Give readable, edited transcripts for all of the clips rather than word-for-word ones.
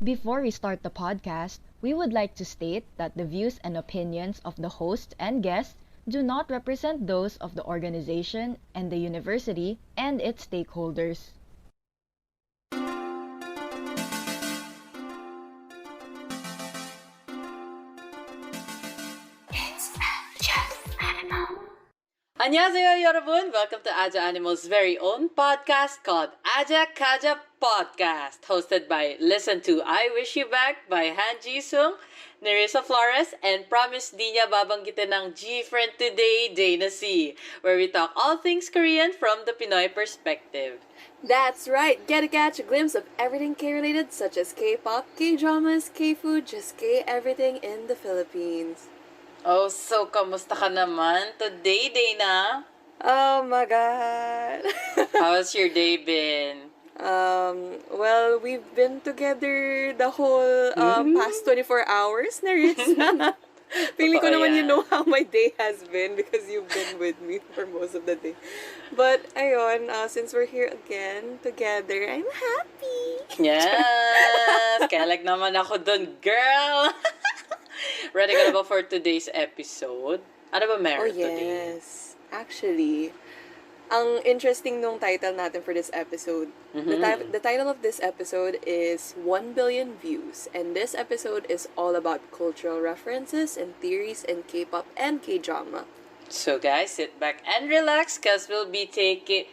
Before we start the podcast, we would like to state that the views and opinions of the host and guests do not represent those of the organization and the university and its stakeholders. 안녕하세요, 여러분. Welcome to Aja Animal's very own podcast called Aja Kaja Podcast, hosted by Listen to I Wish You Back by Han Ji-sung, Nerissa Flores, and Promise Di Niya Babanggitin ng G-Friend Today, Dana C, where we talk all things Korean from the Pinoy perspective. That's right! Get to catch a glimpse of everything K-related such as K-pop, K-dramas, K-food, just K-everything in the Philippines. Oh, so kamusta ka naman today, Dana? Oh my God! How's your day been? Well, we've been together the whole past 24 hours, Nerissa. Feeling ko naman you know how my day has been because you've been with me for most of the day. But, ayun, since we're here again, together, I'm happy! Yes! Kaya like naman ako dun, girl! Ready ka na ba for today's episode? Ano ba meron today? Yes. Actually, ang interesting nung title natin for this episode. The title of this episode is 1 Billion Views. And this episode is all about cultural references and theories in K-pop and K-drama. So guys, sit back and relax because we'll be taking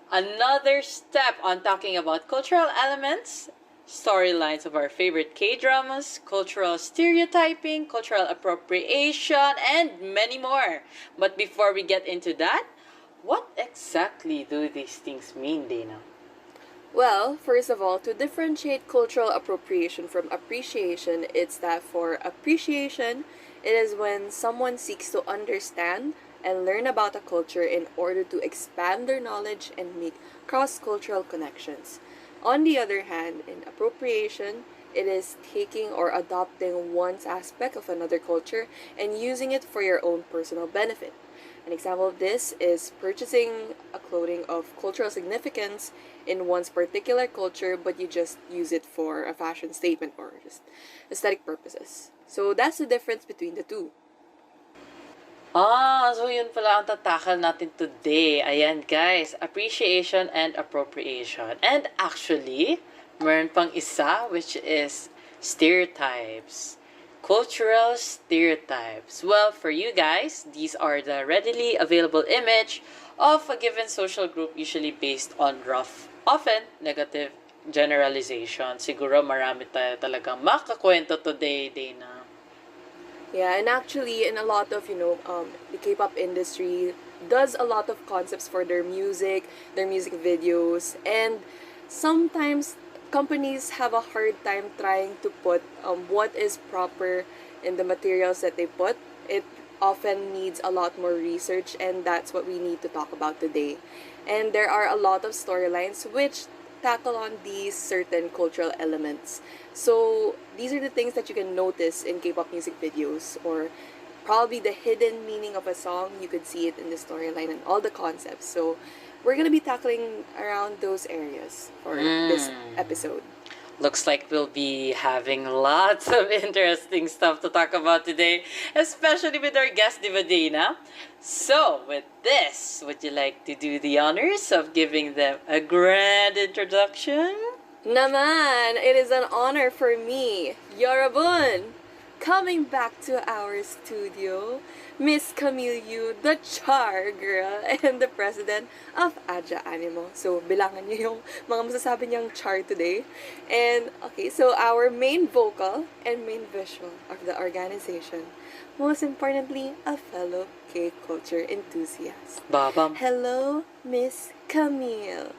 another step on talking about cultural elements, storylines of our favorite K-dramas, cultural stereotyping, cultural appropriation, and many more. But before we get into that, what exactly do these things mean, Dana? Well, first of all, to differentiate cultural appropriation from appreciation, it's that for appreciation, it is when someone seeks to understand and learn about a culture in order to expand their knowledge and make cross-cultural connections. On the other hand, in appropriation, it is taking or adopting one's aspect of another culture and using it for your own personal benefit. An example of this is purchasing a clothing of cultural significance in one's particular culture, but you just use it for a fashion statement or just aesthetic purposes. So that's the difference between the two. So yun pala ang tatakal natin today. Ayan guys, appreciation and appropriation. And actually, meron pang isa which is stereotypes. Cultural stereotypes. Well, for you guys, these are the readily available image of a given social group usually based on rough, often negative generalization. Siguro marami tayo talagang makakwento today, Dana. Yeah, and actually, in a lot of, the K-pop industry does a lot of concepts for their music videos, and sometimes companies have a hard time trying to put what is proper in the materials that they put. It often needs a lot more research, and that's what we need to talk about today. And there are a lot of storylines which tackle on these certain cultural elements. So these are the things that you can notice in K-pop music videos, or probably the hidden meaning of a song. You could see it in the storyline and all the concepts. So we're gonna be tackling around those areas for this episode. Looks like we'll be having lots of interesting stuff to talk about today, especially with our guest, Dana. So, with this, would you like to do the honors of giving them a grand introduction? Naman, it is an honor for me, Yorobun, coming back to our studio, Miss Camille Yu, the char girl, and the president of Aja Animal. So, bilangan niyo yung mga masasabi niyang char today. And, okay, so our main vocal and main visual of the organization. Most importantly, a fellow K-culture enthusiast. Babam. Hello, Miss Camille.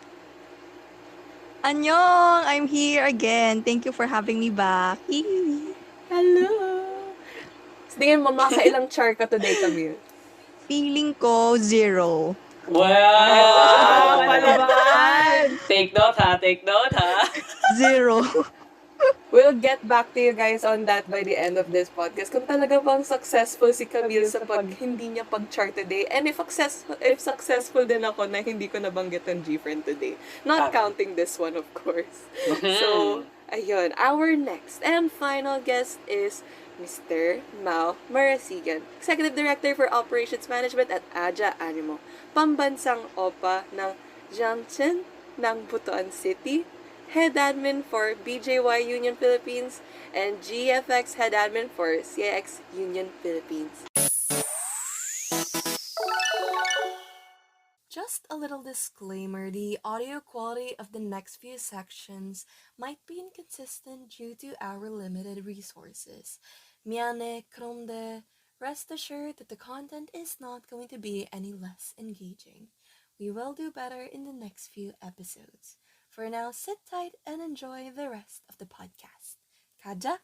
Annyeong! I'm here again. Thank you for having me back. Hello! Tingin mo, makailang char ka today, Camille? Feeling ko 0. Wow! Palaban! Take note ha. 0. We'll get back to you guys on that by the end of this podcast. Kung talaga bang successful si Camille sa hindi niya pag-chart today. And if successful din ako na hindi ko nabanggit ang G-Friend today. Not counting this one, of course. So, Ayun, our next and final guest is Mr. Mao Marasigan, Executive Director for Operations Management at Agcaoili, pambansang OPA ng Junction ng Butuan City, Head Admin for BJY Union Philippines, and GFX Head Admin for CX Union Philippines. Just a little disclaimer, the audio quality of the next few sections might be inconsistent due to our limited resources. 미안해, 그런데 rest assured that the content is not going to be any less engaging. We will do better in the next few episodes. For now, sit tight and enjoy the rest of the podcast. Kaja?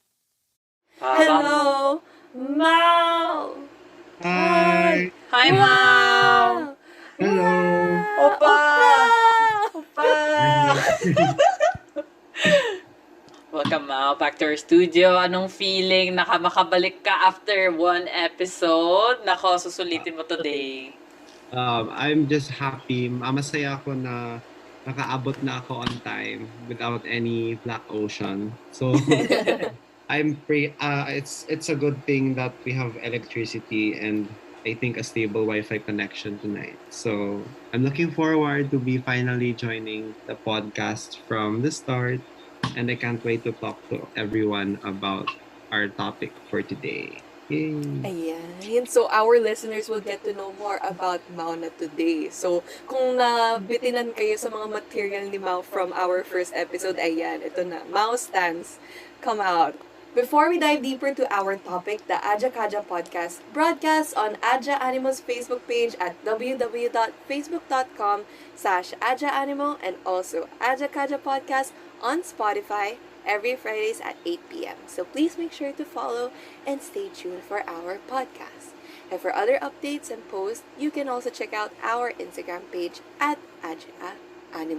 Hello, Mao! Hi! Hi, Mao! Hello! Opa! Opa! Welcome, Mao, back to our studio. Anong feeling? Makabalik ka after one episode? Nako, susulitin mo today. I'm just happy. Masaya ako na nakaabot na ako on time without any black ocean. So, it's a good thing that we have electricity and I think a stable Wi-Fi connection tonight. So, I'm looking forward to be finally joining the podcast from the start. And I can't wait to talk to everyone about our topic for today. Yay! Ayan. So, our listeners will get to know more about Mao na today. So, kung nabitinan kayo sa mga material ni Mao from our first episode, ayan, ito na. Mao stands come out. Before we dive deeper into our topic, the Kaja podcast broadcasts on Agcaoili's Facebook page at www.facebook.com/Agcaoili and also Kaja podcast on Spotify every Fridays at 8 p.m. So please make sure to follow and stay tuned for our podcast. And for other updates and posts, you can also check out our Instagram page at Agcaoili.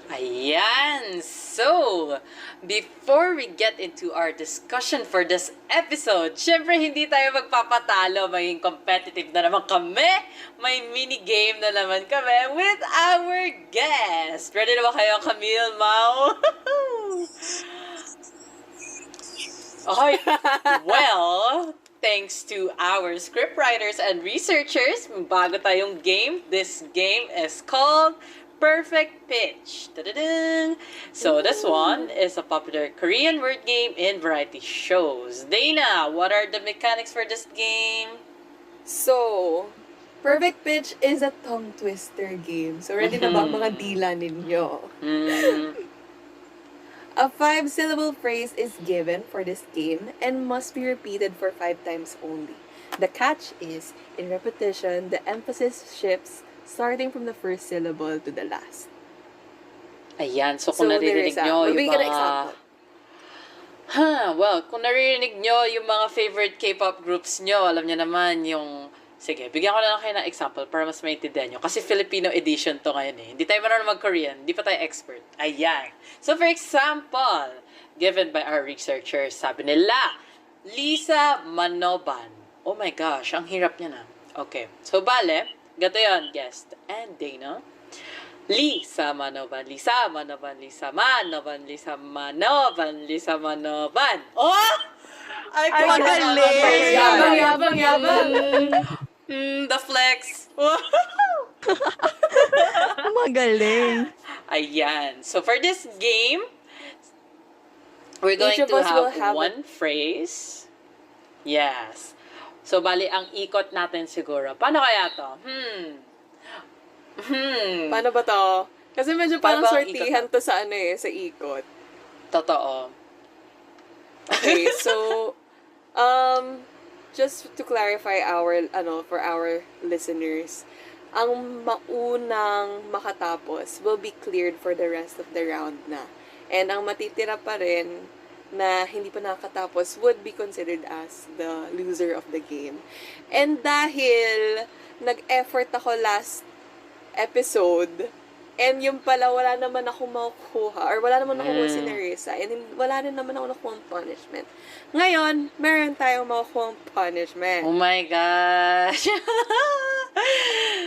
Ayan! So, before we get into our discussion for this episode, syempre hindi tayo magpapatalo, maging competitive na naman kami. May mini-game na naman kami with our guest. Ready na ba kayo, Camille, Mao? Okay. Well, thanks to our scriptwriters and researchers, bago tayong game. This game is called Perfect Pitch. Ta-da-dang! So this one is a popular Korean word game in variety shows. Dana, what are the mechanics for this game? So, Perfect Pitch is a tongue twister game. So, ready na ba ang mga dila ninyo? A 5-syllable phrase is given for this game and must be repeated for 5 times only. The catch is, in repetition, the emphasis shifts starting from the first syllable to the last. Ayan, so kung naririnig nyo yung mga... Well, kung naririnig nyo yung mga favorite K-pop groups nyo, alam nyo naman yung... Sige, bigyan ko na lang kayo ng example para mas maintindihan nyo. Kasi Filipino edition to ngayon eh. Hindi tayo marunong mag-Korean. Hindi pa tayo expert. Ayan. So for example, given by our researchers, sabi nila, Lisa Manoban. Oh my gosh, ang hirap niya na. Okay. So bale, gato yun, guest. And Dana. Lisa Manoban, Lisa Manoban, Lisa Manoban, Lisa Manoban, Lisa Manoban. Oh! Ay, Yabang. The flex. Magaling. Ayan. So for this game, we're going to have one phrase. Yes. So, bali, ang ikot natin siguro. Paano kaya to? Paano ba to? Kasi medyo parang sortihan to sa sa ikot. Totoo. Okay, so, just to clarify for our listeners, ang maunang makatapos will be cleared for the rest of the round na. And ang matitira pa rin na hindi pa nakatapos would be considered as the loser of the game. And dahil nag-effort ako last episode, and yung pala wala naman ako makukuha, or wala naman nakukuha si Nerissa, and wala rin naman ako nakukuha punishment. Ngayon, meron tayong makukuha punishment. Oh my gosh!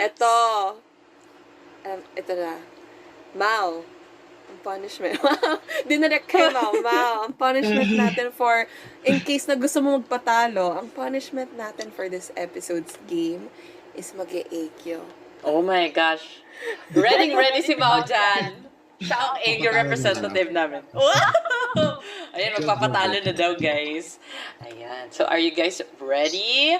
Ito na. Mao, Ang punishment. Dinarek kay Mama. Ang punishment natin for, in case na gusto mo magpatalo, ang punishment natin for this episode's game is mag-e-ekyo. Oh my gosh. Ready si Mao dyan. Siya ang egg representative namin. Wow! Ayan, magpapatalo na daw, guys. Ayan. So, are you guys ready?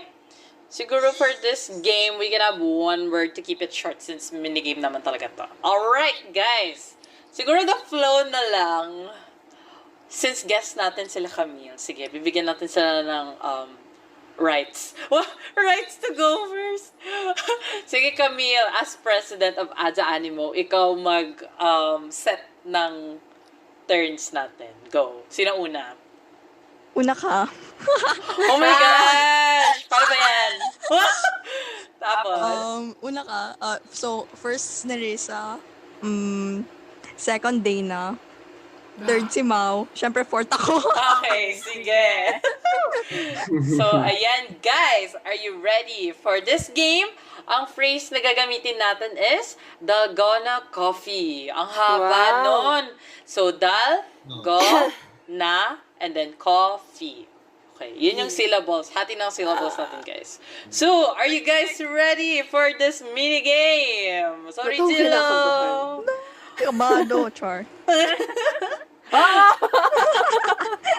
Siguro for this game, we can have one word to keep it short since minigame naman talaga to. Alright, guys. Siguro the flow na lang. Since guest natin sila Camille, sige, bibigyan natin sila ng rights. Rights to go first. Sige, Camille, as president of Agcaoili, ikaw set ng turns natin. Go. Sino una? Una ka. Oh my gosh! Paano ba yan? Tapos? Una ka. So, first Nerissa. Second Dana. Third si Mao. Siyempre, fourth ako. Okay, sige. So, ayan, guys. Are you ready for this game? Ang phrase na gagamitin natin is dalgona coffee. Ang haba nun. So, dal, go, na, and then coffee. Okay, yun yung syllables. Hati ng syllables natin, guys. So, are you guys ready for this mini game? Sorry, Jillo. Kabado, Char.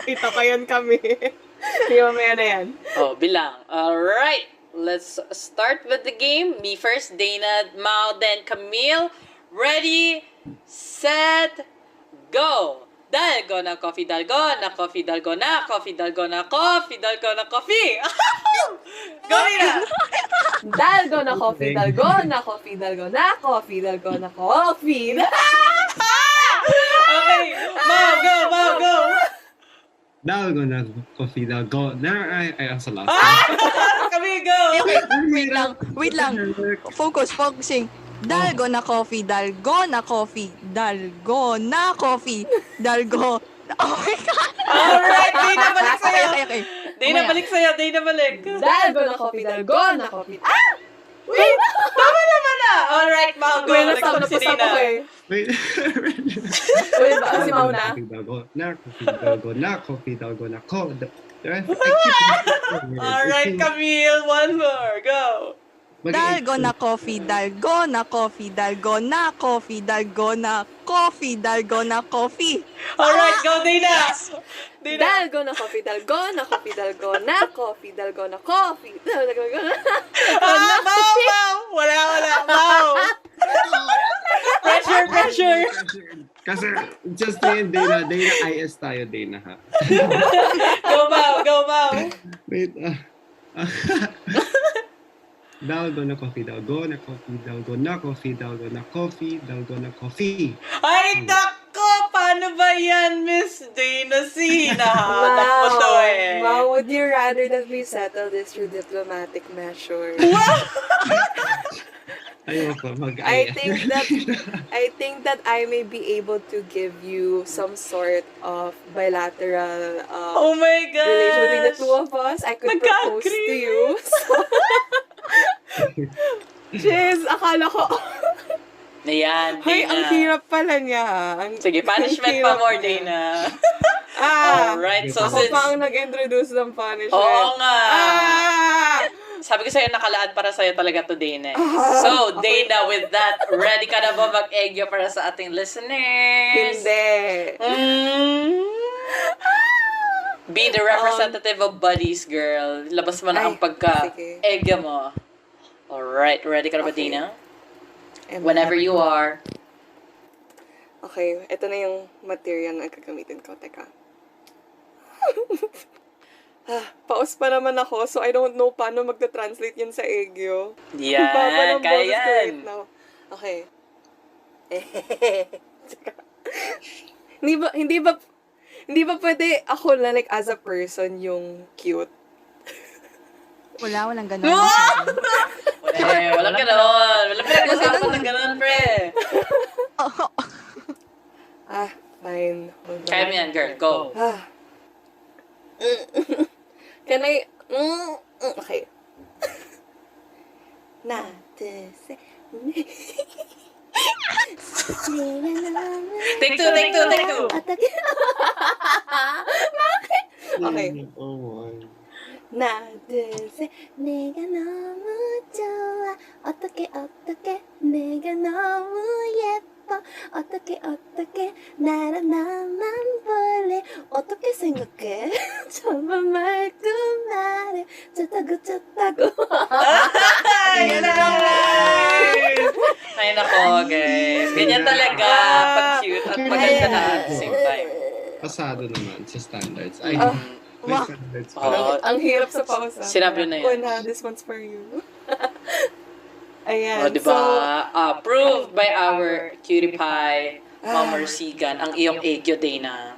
Ito ko yun kami. Hindi mamaya na yan. Oh, bilang. Alright. Let's start with the game. Me first, Dana, Mao, then Camille. Ready, set, go. Dalgona coffee, dalgona coffee, dalgona coffee, dalgona coffee, dalgona coffee. Go, Dana. Dalgona coffee, dalgona coffee, dalgona coffee, dalgona coffee. Okay, Mao, go. Dalgona coffee, dalgona. Ay, ang salas. Camille, go. Okay, wait lang. Focusing. Dalgona coffee, dalgona coffee, dalgona coffee, dalgo. Oh my God! Alright, Dana, balik sa'yo. Okay. Dana, balik sa'yo. Dana, balik. Dalgona coffee, dalgona coffee. Wait! Tama naman na! Alright, Mao, go. Napasama Si Dana. ko eh. Wait. Wait ba? Si Mao na? Dalgona coffee, dalgona coffee. Alright, Camille, one more. Go. Dalgona coffee, dalgona coffee, dalgona coffee, dalgona coffee, dalgona coffee. Alright, go, Dana. Dana. Dalgona coffee, dalgona coffee, dalgona coffee, dalgona coffee, dalgona. Mau. Wala. Mau. Pressure. Kasi, just yun, Dana, IS tayo, Dana, ha? Go, Mau. Wait, dalgona coffee, dalgona coffee, dalgona coffee, dalgona coffee, dalgona coffee. Ay, nako! Paano ba yan, Miss Dana? Hinahanap mo to eh. Mao, would you rather that we settle this through diplomatic measures? Ayoko, I think that I may be able to give you some sort of bilateral Oh my gosh! relation between the two of us. I could propose to you. Jeez, akala ko. Ayan, Ay, Dana. ang hirap pala niya. Sige, punishment pa more, Dana. Alright, so Ako since... pa ang nag-introduce ng punishment. Oo nga. Sabi ko sa'yo, nakalaan para sa'yo talaga to, Dana. So, Dana, with that, ready ka na ba mag-egyo para sa ating listeners? Hindi. Be the representative of buddies, girl. Labas mo na ang pagka-egyo mo. Alright, ready ka na ba, Dana? Whenever you are. Okay, ito na yung material na gagamitin ko. Teka. Paus pa naman ako, so I don't know paano magta-translate yun sa egyo. Yan, kaya yan. Okay. Hindi ba pwede ako na like as a person yung cute? Walang ganun. Walang ganon. Walang pinag-usapan ng ganon, pre. Fine. Hold on. Kaya mo yan, girl. Go. Can I... Okay. Not to say... Take two, take two, take two. Okay. Oh, 나둘셋 내가 너무 좋아 어떻게 내가 너무 예뻐 어떻게 나를 나만 볼래 어떻게 생각해 정말 말고 말해 좋다고 Ay, nako, guys. Ganyan talaga pag cute at maganda na at the same time. Pasado naman sa standards. Ay, may Wow. standards pa. Oo. ang hirap sa pausa Sinabi na yan. this one's for you ayan O, diba? Approved by our cutie pie, Ma'am Marasigan, ang iyong egyo day na.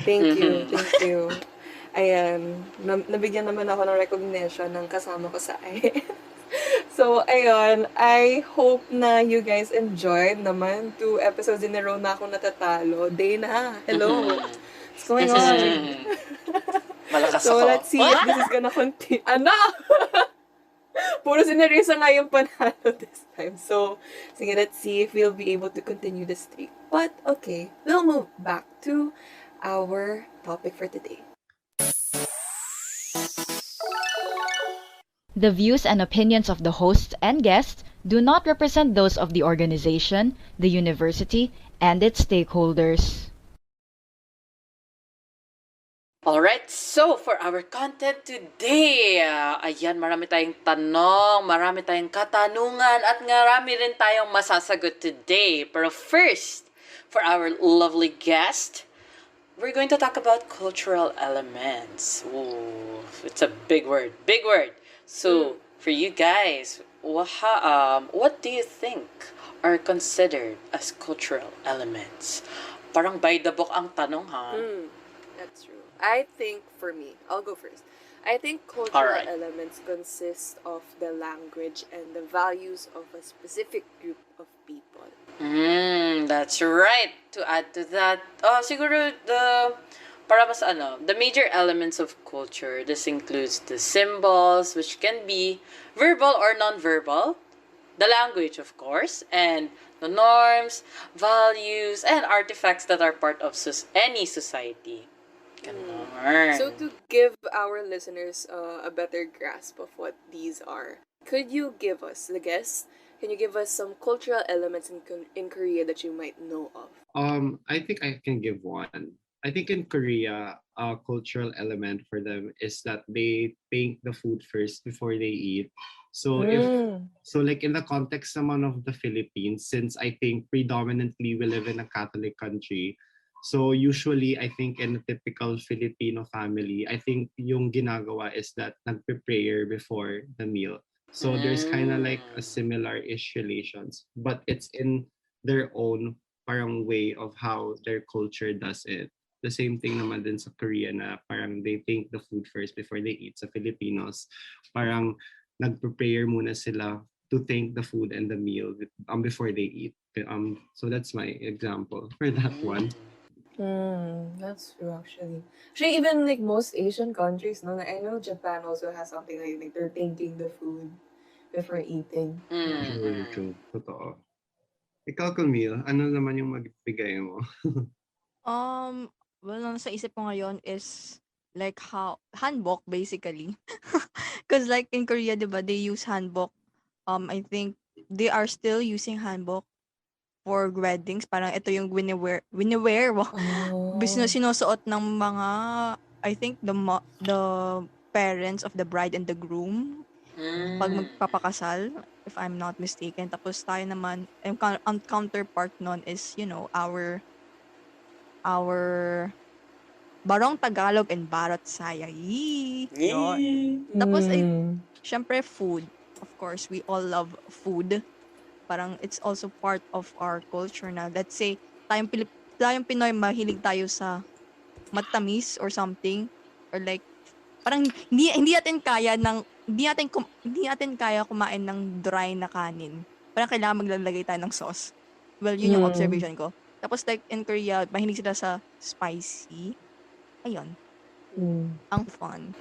Thank you. Ayan, nabigyan naman ako ng recognition ng kasama ko sa So, ayun, I hope na you guys enjoyed naman 2 episodes in a row na ako natatalo. Dana, hello. What's going on? Malakas So, ako. let's see if this is gonna continue. Ano? Puro si Nerissa nga yung panalo this time. So, sige, let's see if we'll be able to continue the streak. But, okay, we'll move back to our topic for today. The views and opinions of the hosts and guests do not represent those of the organization, the university, and its stakeholders. Alright, so for our content today, ayan, marami tayong tanong, marami tayong katanungan, at marami rin tayong masasagot today. Pero first, for our lovely guest, we're going to talk about cultural elements. Ooh, it's a big word, big word. So, for you guys, what do you think are considered as cultural elements? Parang by the book ang tanong, ha? That's true. I think, for me, I'll go first. I think cultural Alright. elements consist of the language and the values of a specific group of people. That's right. To add to that, siguro the major elements of culture, this includes the symbols, which can be verbal or non-verbal, the language, of course, and the norms, values, and artifacts that are part of any society. Ganon. So to give our listeners a better grasp of what these are, could you give us, the guests, can you give us some cultural elements in Korea that you might know of? I think I can give one. I think in Korea, a cultural element for them is that they thank the food first before they eat. So like in the context naman of the Philippines, since I think predominantly we live in a Catholic country, so usually I think in a typical Filipino family, I think yung ginagawa is that nagpe-prayer before the meal. So there's kind of like a similar-ish relations, but it's in their own parang way of how their culture does it. The same thing naman din sa Korea na parang they thank the food first before they eat. Sa Filipinos, parang nagpe-prayer muna sila to thank the food and the meal before they eat. So that's my example for that one. That's true actually. Actually, even like most Asian countries, no, like, I know Japan also has something like they're thanking the food before eating. True. Totoo. Ikaw, Camille, ano naman yung magbigay mo? Well, ang nasa isip ko ngayon is like how hanbok basically. Because like in Korea, 'di ba, they use hanbok. I think they are still using hanbok for weddings. Parang ito yung winiwear. Wow. Sinusuot ng mga, I think the parents of the bride and the groom pag magpapakasal, if I'm not mistaken. Tapos tayo naman, ang counterpart nun is, you know, our Barong Tagalog and Barot Saya. Yun. Tapos, syempre, food. Of course, we all love food. Parang it's also part of our culture na. Let's say, tayong Pinoy, mahilig tayo sa matamis or something. Or like, parang hindi natin kaya kumain ng dry na kanin. Parang kailangan maglalagay tayo ng sauce. Well, yun yung observation ko. Tapos like in Korea, mahilig sila sa spicy. Ayun. Ang fun.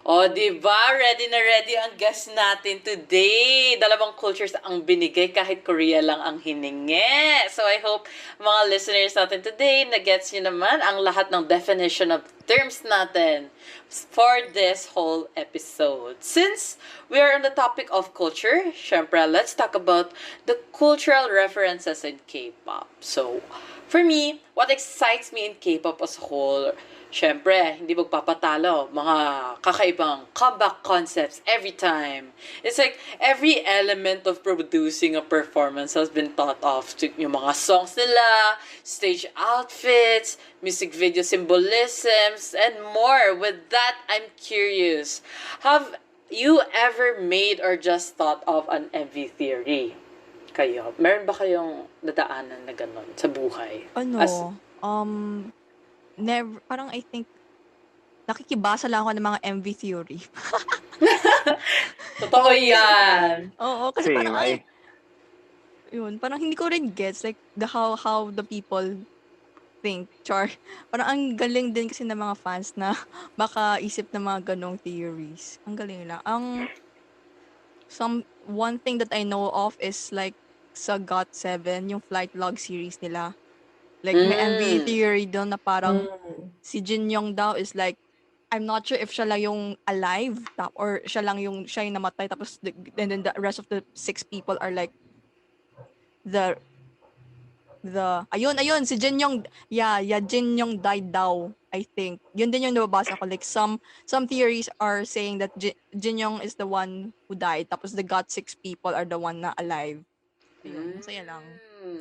O, diba? Ready na ready ang guest natin today. Dalawang cultures ang binigay kahit Korea lang ang hiningi. So, I hope mga listeners natin today na-gets nyo naman ang lahat ng definition of terms natin for this whole episode. Since we are on the topic of culture, syempre, let's talk about the cultural references in K-pop. So, for me, what excites me in K-pop as a whole, syempre, hindi magpapatalo. Mga kakaibang comeback concepts every time. It's like every element of producing a performance has been thought of. Yung mga songs nila, stage outfits, music video symbolisms, and more. With that, I'm curious. Have you ever made or just thought of an MV theory? Kayo, meron ba kayong nadaanan na gano'n sa buhay? Never, parang I think, nakikibasa lang ako ng mga MV theory. Totoo yan. Oo, kasi Same, parang, parang hindi ko rin gets, like, how the people think, char. Parang ang galing din kasi ng mga fans na makaisip ng mga ganong theories. Ang galing lang. One thing that I know of is like, sa GOT7, yung flight log series nila. Like, may MV theory doon na parang si Jin Young daw is like, I'm not sure if siya lang yung alive or siya yung namatay tapos and then the rest of the 6 people are like the ayun si Jin Young Jin Young died daw, I think. Yun din yung nababasa ko, like some theories are saying that Jin Young is the one who died tapos the GOT6 people are the one na alive. Ayun, masaya lang.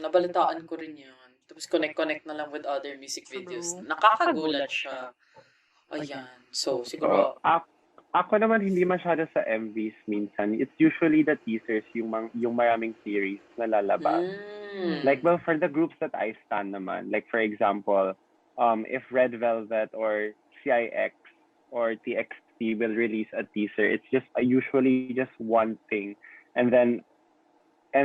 Nabalitaan ko rin yun. Tapos connect na lang with other music videos. Nakakagulat siya. Ayan. So, siguro... Ako naman hindi masyado sa MVs minsan. It's usually the teasers, yung maraming series na lalabas. Like, well, for the groups that I stan naman, like for example, if Red Velvet or CIX or TXT will release a teaser, it's just usually just one thing. And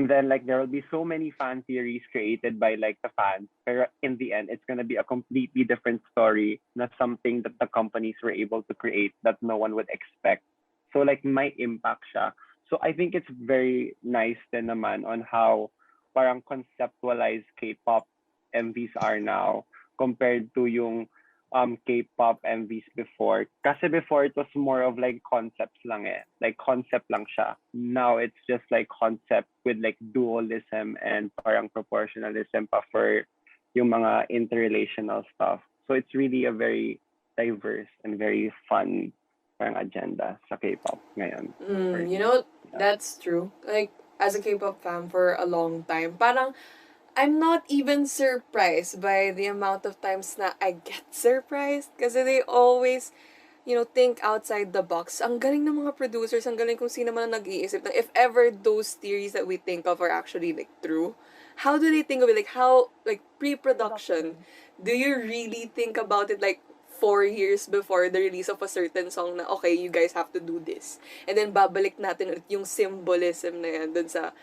then like there will be so many fan theories created by like the fans, but in the end it's going to be a completely different story, not something that the companies were able to create that no one would expect. So like may impact siya. So I think it's very nice din naman on how parang conceptualized K-pop MVs are now compared to yung K-pop MVs before. Kasi before it was more of like concepts lang eh. Like concept lang siya. Now it's just like concept with like dualism and parang proportionalism pa for yung mga interrelational stuff. So it's really a very diverse and very fun parang agenda sa K-pop ngayon. You know, that's true. Like, as a K-pop fan for a long time, parang I'm not even surprised by the amount of times na I get surprised kasi they always, think outside the box. Ang galing ng mga producers, ang galing kung sino man ang nag-iisip na if ever those theories that we think of are actually like true, how do they think of it? Like how, like pre-production, do you really think about it like 4 years before the release of a certain song na, okay, you guys have to do this. And then, babalik natin ulit yung symbolism na yan dun sa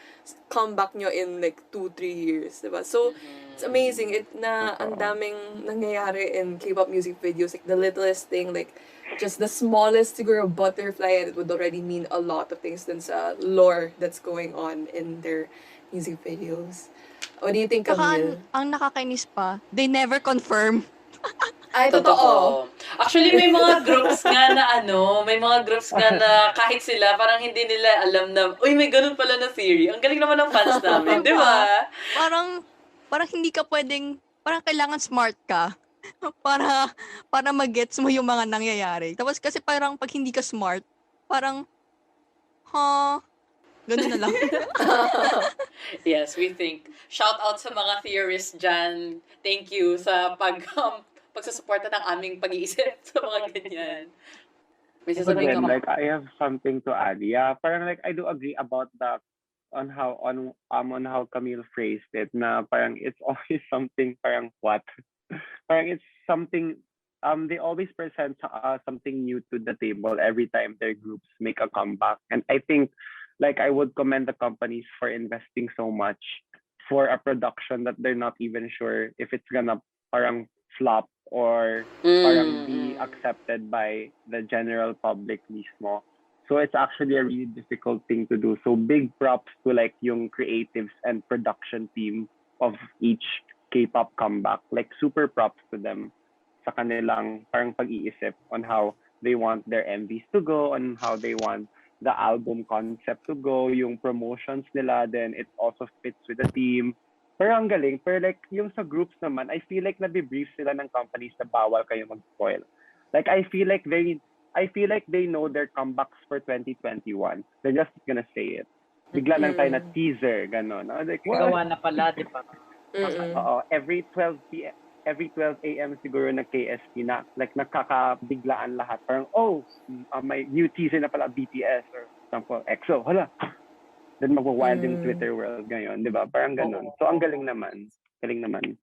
comeback nyo in like 2-3 years, diba? So, it's amazing. Ang daming nangyayari in K-pop music videos. Like, the littlest thing, like, just the smallest siguro butterfly, and it would already mean a lot of things dun sa lore that's going on in their music videos. What do you think, Camille? Ang nakakainis pa, they never confirm. Ay, totoo. Actually, may mga groups nga na kahit sila, parang hindi nila alam na, uy, may ganun pala na theory. Ang galing naman ng fans namin, di ba? Parang hindi ka pwedeng, parang kailangan smart ka para mag-gets mo yung mga nangyayari. Tapos kasi parang pag hindi ka smart, parang, ganun na lang. Yes, we think. Shout out sa mga theorists dyan. Thank you sa pagsusuporta ng aming pag-iisip sa mga ganyan. May But sasabihin then, ka like, I have something to add. Yeah, parang like, I do agree about that on how Camille phrased it na parang it's always something parang what? Parang it's something, they always present something new to the table every time their groups make a comeback. And I think, like, I would commend the companies for investing so much for a production that they're not even sure if it's gonna parang flop or parang be accepted by the general public mismo. So it's actually a really difficult thing to do. So big props to like yung creatives and production team of each K-pop comeback. Like super props to them sa kanilang parang pag-iisip on how they want their MVs to go, on how they want the album concept to go, yung promotions nila, then it also fits with the team. Pero ang galing, pero like yung sa groups naman, I feel like nabibrief sila ng companies na bawal kayo mag-spoil. Like I feel like they know their comebacks for 2021. They're just gonna say it. Bigla lang tayo na teaser, gano'n. Like, Gawa na pala, di ba? every 12 p.m. Every 12 a.m. siguro na KSP na like nakakabiglaan lahat. Parang, may new teaser na pala BTS or example, EXO. Hala! Then magwa-wild yung Twitter world ngayon, di ba? Parang ganun. So, ang galing naman. Galing naman.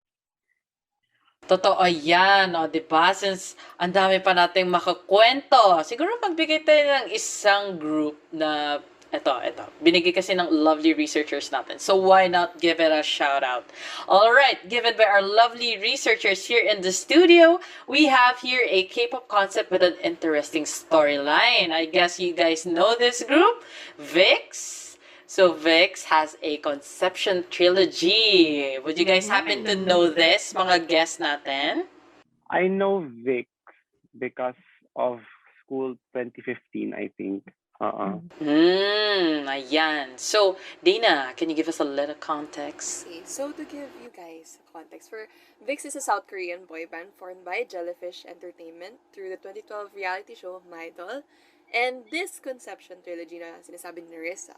Totoo yan, o, di ba? Since ang dami pa nating makakwento, siguro magbigay tayo ng isang group na ito. Binigay kasi ng lovely researchers natin. So why not give it a shout out? Alright, given by our lovely researchers here in the studio, we have here a K-pop concept with an interesting storyline. I guess you guys know this group, VIX. So VIX has a conception trilogy. Would you guys happen to know this, mga guests natin? I know VIX because of school 2015, I think. Ayan. So, Dana, can you give us a little context? Okay, so to give you guys context, VIX is a South Korean boy band formed by Jellyfish Entertainment through the 2012 reality show My Idol. And this conception trilogy na sinasabi ni Nerissa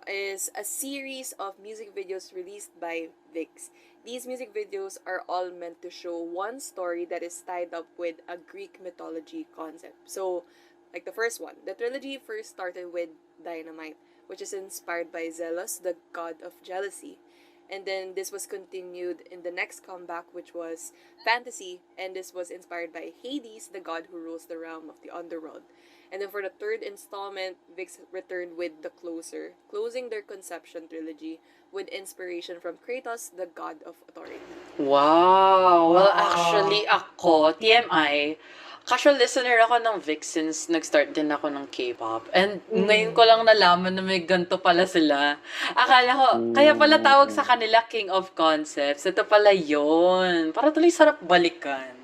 is a series of music videos released by VIX. These music videos are all meant to show one story that is tied up with a Greek mythology concept. So, like the first one, the trilogy first started with Dynamite, which is inspired by Zealous, the god of jealousy. And then this was continued in the next comeback, which was Fantasy, and this was inspired by Hades, the god who rules the realm of the underworld. And then for the third installment, VIX returned with The Closer, closing their conception trilogy with inspiration from Kratos, the god of authority. Wow! Well, actually, ako, TMI, casual listener ako ng VIX since nag-start din ako ng K-pop. And ngayon ko lang nalaman na may ganito pala sila. Akala ko, kaya pala tawag sa kanila King of Concepts. Ito pala yon. Para tuloy sarap balikan.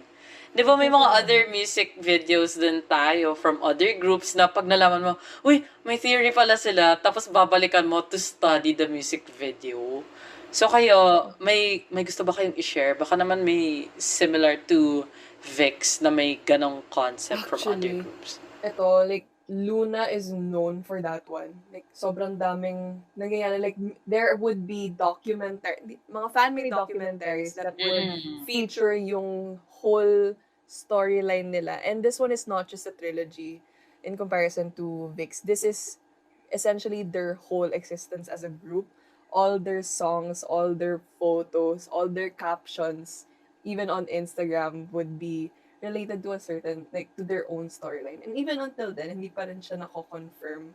Di ba may mga other music videos din tayo from other groups na pag nalaman mo, uy, may theory pala sila, tapos babalikan mo to study the music video. So kayo, may gusto ba kayong i-share? Baka naman may similar to VIX na may ganong concept from other groups. Ito, like, Luna is known for that one. Like, sobrang daming nangyayari. Like, there would be mga fan-made documentaries that would feature yung whole storyline nila. And this one is not just a trilogy in comparison to VIX. This is essentially their whole existence as a group. All their songs, all their photos, all their captions, even on Instagram, would be related to a certain, like, to their own storyline. And even until then, hindi pa rin siya nako-confirm.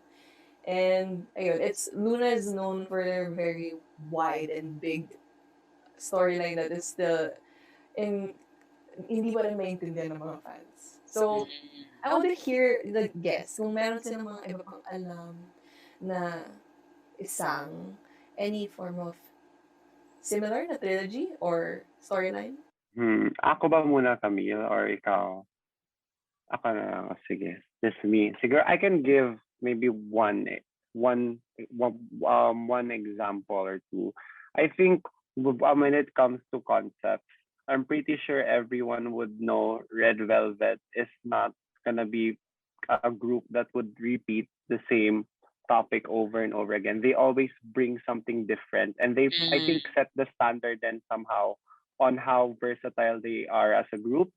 And, ayun, Luna is known for their very wide and big storyline that is still hindi pa rin maintindihan ng mga fans. So, I want to hear the guests, kung meron silang mga iba pang alam na isang, any form of similar na trilogy or storyline? Ako ba muna, Camille, or ikaw? Ako na lang. Sige. Just me. Siguro, I can give maybe one example or two. I think when it comes to concepts, I'm pretty sure everyone would know Red Velvet is not gonna be a group that would repeat the same topic over and over again. They always bring something different, and they, I think, set the standard then somehow on how versatile they are as a group,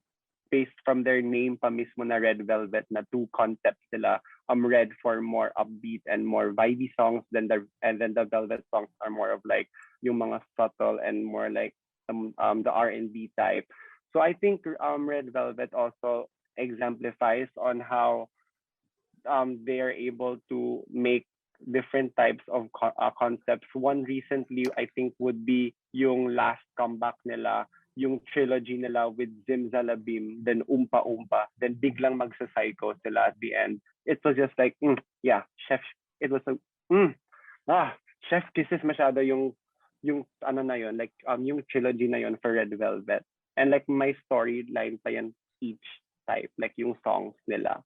based from their name pa mismo na Red Velvet, na two concepts nila. Red for more upbeat and more vibey songs, and then the Velvet songs are more of like yung mga subtle and more like the R&B type. So I think Red Velvet also exemplifies on how they are able to make different types of concepts. One recently, I think, would be yung last comeback nila yung trilogy nila with Zimzalabim, then Umpa Umpa, then biglang magsa-psycho sila at the end. It was just like, yeah, chef, it was a, chef kisses masyado yung ano na yun, like yung trilogy na yun for Red Velvet. And like my storyline pa yan each type, like yung songs nila.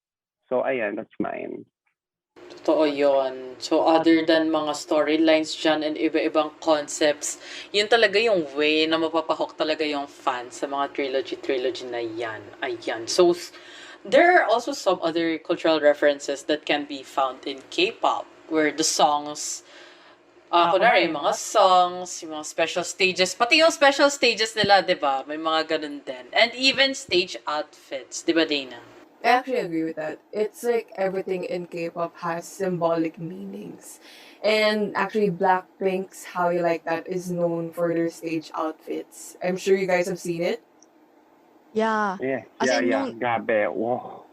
So ayan, that's mine. Totoo yun. So, other than mga storylines dyan and iba-ibang concepts, yun talaga yung way na mapapahok talaga yung fans sa mga trilogy na yan. Ayan. So, there are also some other cultural references that can be found in K-pop, where the songs, kunwari, yung mga songs, yung mga special stages, pati yung special stages nila, di ba? May mga ganun din. And even stage outfits, di ba, Dana? I actually agree with that. It's like everything in K-pop has symbolic meanings. And actually, Blackpink's How You Like That is known for their stage outfits. I'm sure you guys have seen it. Yeah. As in, Gabe, wow.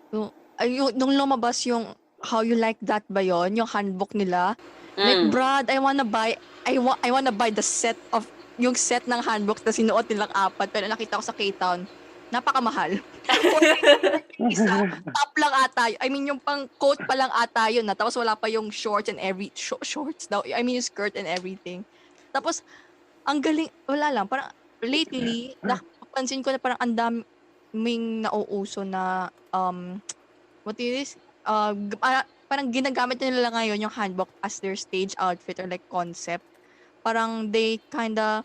Nung lumabas yung How You Like That ba yon, yung handbook nila. Like, Brad, I wanna buy the set of, yung set ng handbook na sinuot nilang 4, pero nakita ko sa K-Town, napakamahal. Isa, top lang ata yun. I mean, yung pang coat pa lang ata yun na. Tapos wala pa yung shorts and shorts daw. I mean, yung skirt and everything. Tapos, ang galing, wala lang. Parang, lately, napansin ko na parang ang daming nauuso na, what is this? Parang ginagamit nila ngayon yung handbook as their stage outfit or like concept. Parang they kinda,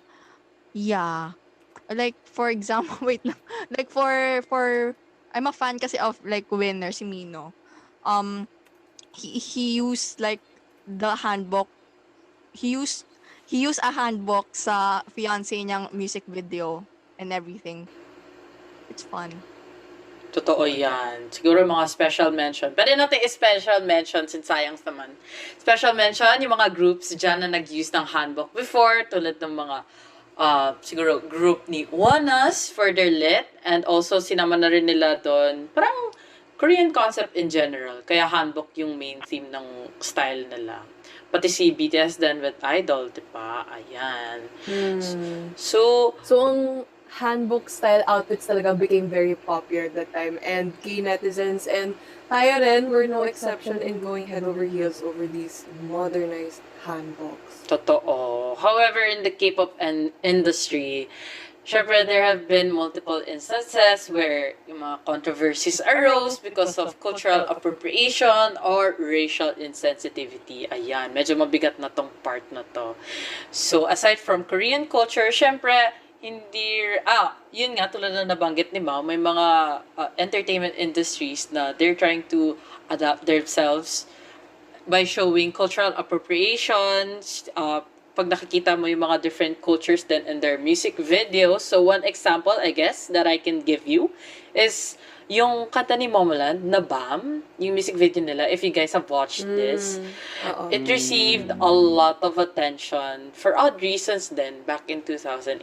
yeah. Like, for example, wait lang. Like, for I'm a fan kasi of, like, Winner, si Mino. He used, like, the handbook. He used a handbook sa fiancé niyang music video and everything. It's fun. Totoo yan. Siguro mga special mention. Pwede natin special mention since sayang naman. Special mention, yung mga groups dyan na nag-use ng handbook before, tulad ng mga siguro group ni Munoz for their lit, and also sinama na rin nila doon parang Korean concept in general, kaya handbook yung main theme ng style nila. Pati si BTS then with Idol, diba? Ayan. So ang handbook style outfits talaga became very popular at that time, and K-netizens and tayo rin were no exception in going head over heels over these modernized handbooks. Totoo. However, in the K-pop industry, syempre there have been multiple instances where yung mga controversies arose because of cultural appropriation or racial insensitivity. Ayan, medyo mabigat na tong part na to. So, aside from Korean culture, syempre, yun nga, tulad na nabanggit ni Mao, may mga entertainment industries na they're trying to adapt themselves by showing cultural appropriations, pag nakikita mo yung mga different cultures then in their music videos. So, one example, I guess, that I can give you is yung kanta ni Momoland na Bam, yung music video nila, if you guys have watched this, it received a lot of attention for odd reasons then back in 2018.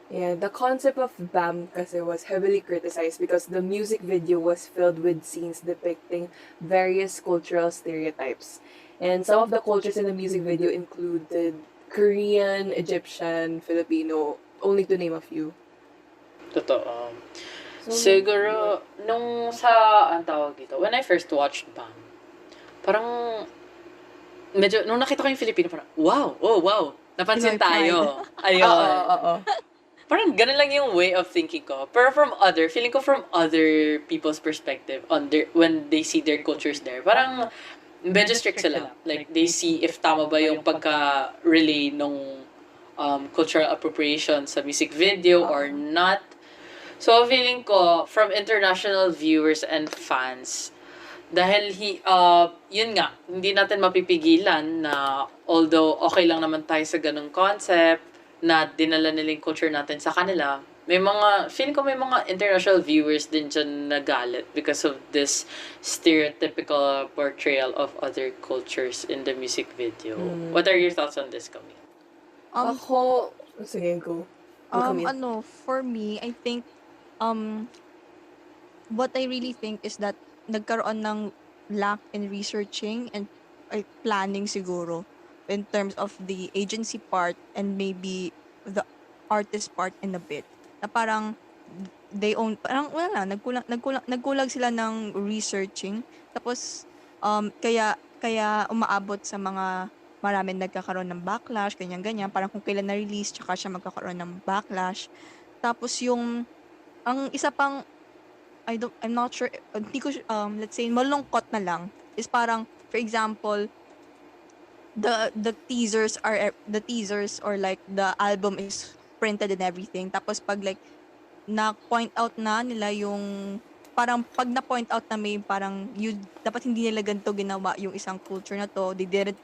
Yeah, the concept of BAM kasi was heavily criticized because the music video was filled with scenes depicting various cultural stereotypes. And some of the cultures in the music video included Korean, Egyptian, Filipino, only to name a few. Totoo. Siguro, nung ang tawag dito, when I first watched BAM, parang, medyo, nung nakita ko yung Filipino, parang, wow, napansin tayo. Ayun. Parang ganun lang yung way of thinking ko. Pero feeling ko from other people's perspective when they see their cultures there, parang medyo strict sila. Like, they see if tama ba yung pagka-relay nung cultural appropriation sa music video or not. So, feeling ko, from international viewers and fans, dahil yun nga, hindi natin mapipigilan na although okay lang naman tayo sa ganung concept, na dinala nila yung culture natin sa kanila, feeling ko may mga international viewers din dyan nagalit because of this stereotypical portrayal of other cultures in the music video. What are your thoughts on this, Camille? Sige, go. For me, I think, what I really think is that nagkaroon ng lack in researching and planning siguro in terms of the agency part and maybe the artist part in a bit. na parang parang wala lang, nagkulang sila ng researching. Tapos, kaya umaabot sa mga maraming nagkakaroon ng backlash, ganyan-ganyan. Parang kung kailan na-release, tsaka siya magkakaroon ng backlash. Tapos ang isa pang, I'm not sure, hindi ko, let's say, malungkot na lang, is parang, for example, the teasers or like the album is printed and everything. Tapos pag like, na-point out na nila yung parang pag na-point out na may parang dapat hindi nila ganito ginawa yung isang culture na to. They didn't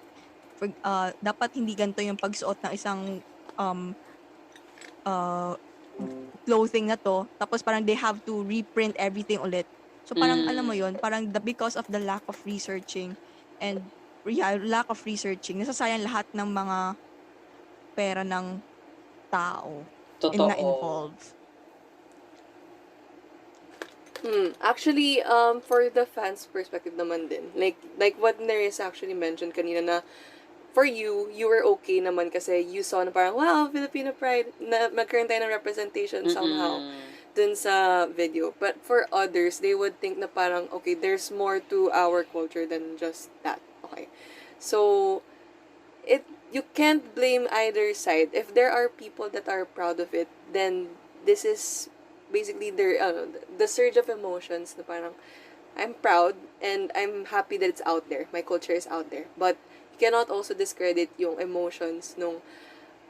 dapat hindi ganito yung pagsuot ng isang um uh clothing na to. Tapos parang they have to reprint everything ulit. So parang alam mo Mm. yon, parang because of the lack of researching and lack of researching, nasasayang lahat ng mga pera ng tao na Totoo. involved. Actually, for the fans' perspective naman din, like what Nerissa actually mentioned kanina na for you, you were okay naman kasi you saw na parang, wow, Filipino pride, na magkaroon tayo ng representation somehow Mm-mm. dun sa video. But for others, they would think na parang, okay, there's more to our culture than just that. Okay. So, you can't blame either side. If there are people that are proud of it, then this is basically the surge of emotions na parang I'm proud and I'm happy that it's out there. My culture is out there. But you cannot also discredit yung emotions nung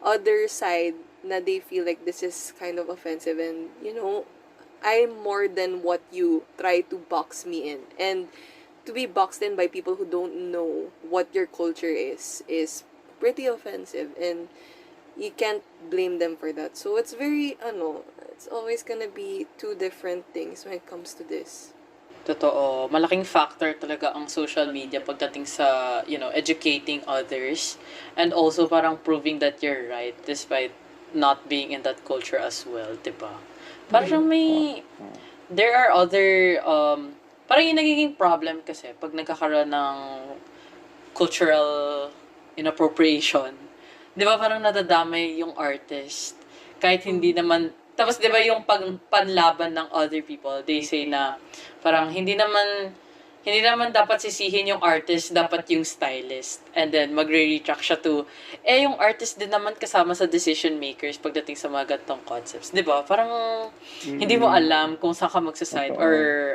other side na they feel like this is kind of offensive and I'm more than what you try to box me in. And to be boxed in by people who don't know what your culture is pretty offensive and you can't blame them for that. So it's very it's always gonna be two different things when it comes to this. Totoo. Malaking factor talaga ang social media pagdating sa, educating others and also parang proving that you're right despite not being in that culture as well, 'di ba? Parang there are other, parang yung nagiging problem kasi pag nagkakaroon ng cultural inappropriation, 'di ba parang nadadamay yung artist kahit hindi naman, tapos 'di ba yung panlaban ng other people, they say na parang hindi naman dapat sisihin yung artist, dapat yung stylist. And then, magre-retract siya to, yung artist din naman kasama sa decision makers pagdating sa mga gantong concepts. Di ba? Parang, hindi mo alam kung saan ka magsaside or,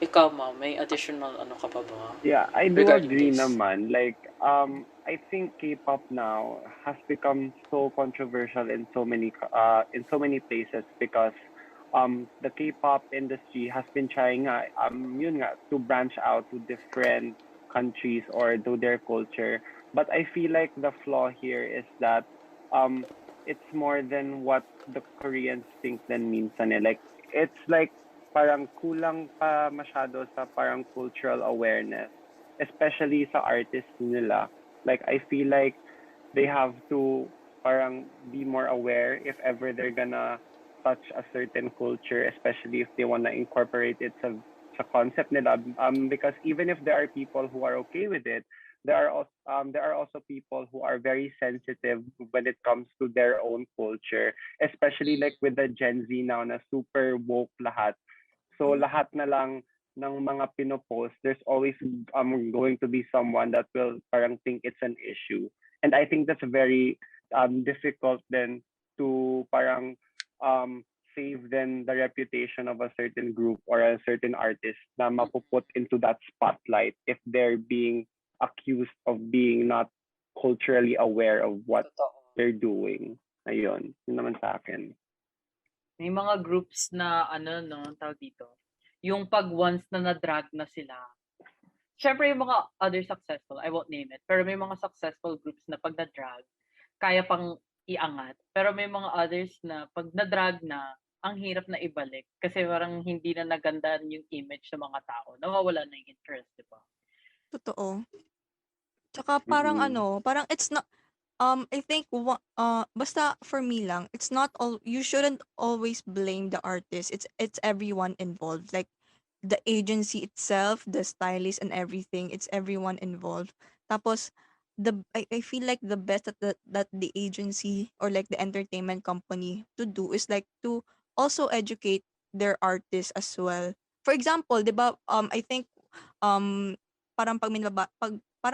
ikaw, ma, may additional, ka pa ba? Yeah, I do Regarding agree this. naman. Like, I think K-pop now has become so controversial in so many places because the K-pop industry has been trying yun nga, to branch out to different countries or to their culture. But I feel like the flaw here is that it's more than what the Koreans think then minsan eh. Like it's like parang kulang pa masyado sa parang cultural awareness, especially sa artists nila. Like I feel like they have to parang be more aware if ever they're gonna touch a certain culture, especially if they wanna incorporate it sa concept nila. Because even if there are people who are okay with it, there are also people who are very sensitive when it comes to their own culture, especially like with the Gen Z now na super woke lahat. So lahat na lang ng mga pinopost, there's always going to be someone that will parang think it's an issue. And I think that's very difficult then to parang save then the reputation of a certain group or a certain artist na mapuput into that spotlight if they're being accused of being not culturally aware of what Totoo. they're doing. Ayun, yun naman sa akin. May mga groups na, tawag dito, yung pag once na na-drag na sila, syempre yung mga other successful, I won't name it, pero may mga successful groups na pag na-drag, kaya pang iangat. Pero may mga others na pag na-drag na, ang hirap na ibalik. Kasi parang hindi na nagandaan yung image ng mga tao. Nawawala na yung interest, di ba? Totoo. Tsaka parang parang it's not, I think basta for me lang, it's not all, you shouldn't always blame the artist. It's everyone involved. Like the agency itself, the stylist and everything, it's everyone involved. Tapos I feel like the best that the agency or like the entertainment company to do is like to also educate their artists as well. For example, 'di ba, I think um parang parang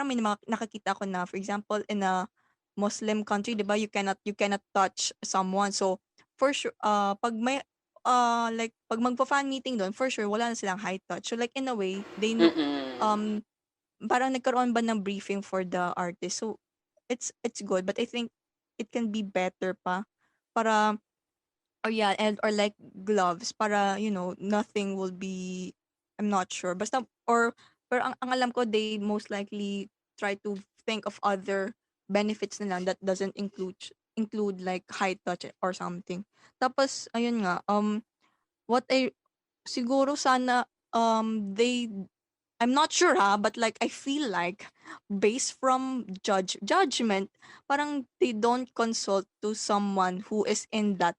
may mga nakakita ko na, for example, in a Muslim country, 'di ba, you cannot touch someone. So for sure, pag may like pag magfa-fan meeting doon, for sure wala na silang high touch. So like in a way, they know Mm-mm. um parang nagkaroon ba ng briefing for the artist. So it's good, but I think it can be better pa para, or yeah, and or like gloves para nothing will be, I'm not sure, basta, or pero ang alam ko, they most likely try to think of other benefits na lang that doesn't include like high touch or something. Tapos ayun nga, what I siguro sana, they, I'm not sure ha, but like I feel like based from judgment, parang they don't consult to someone who is in that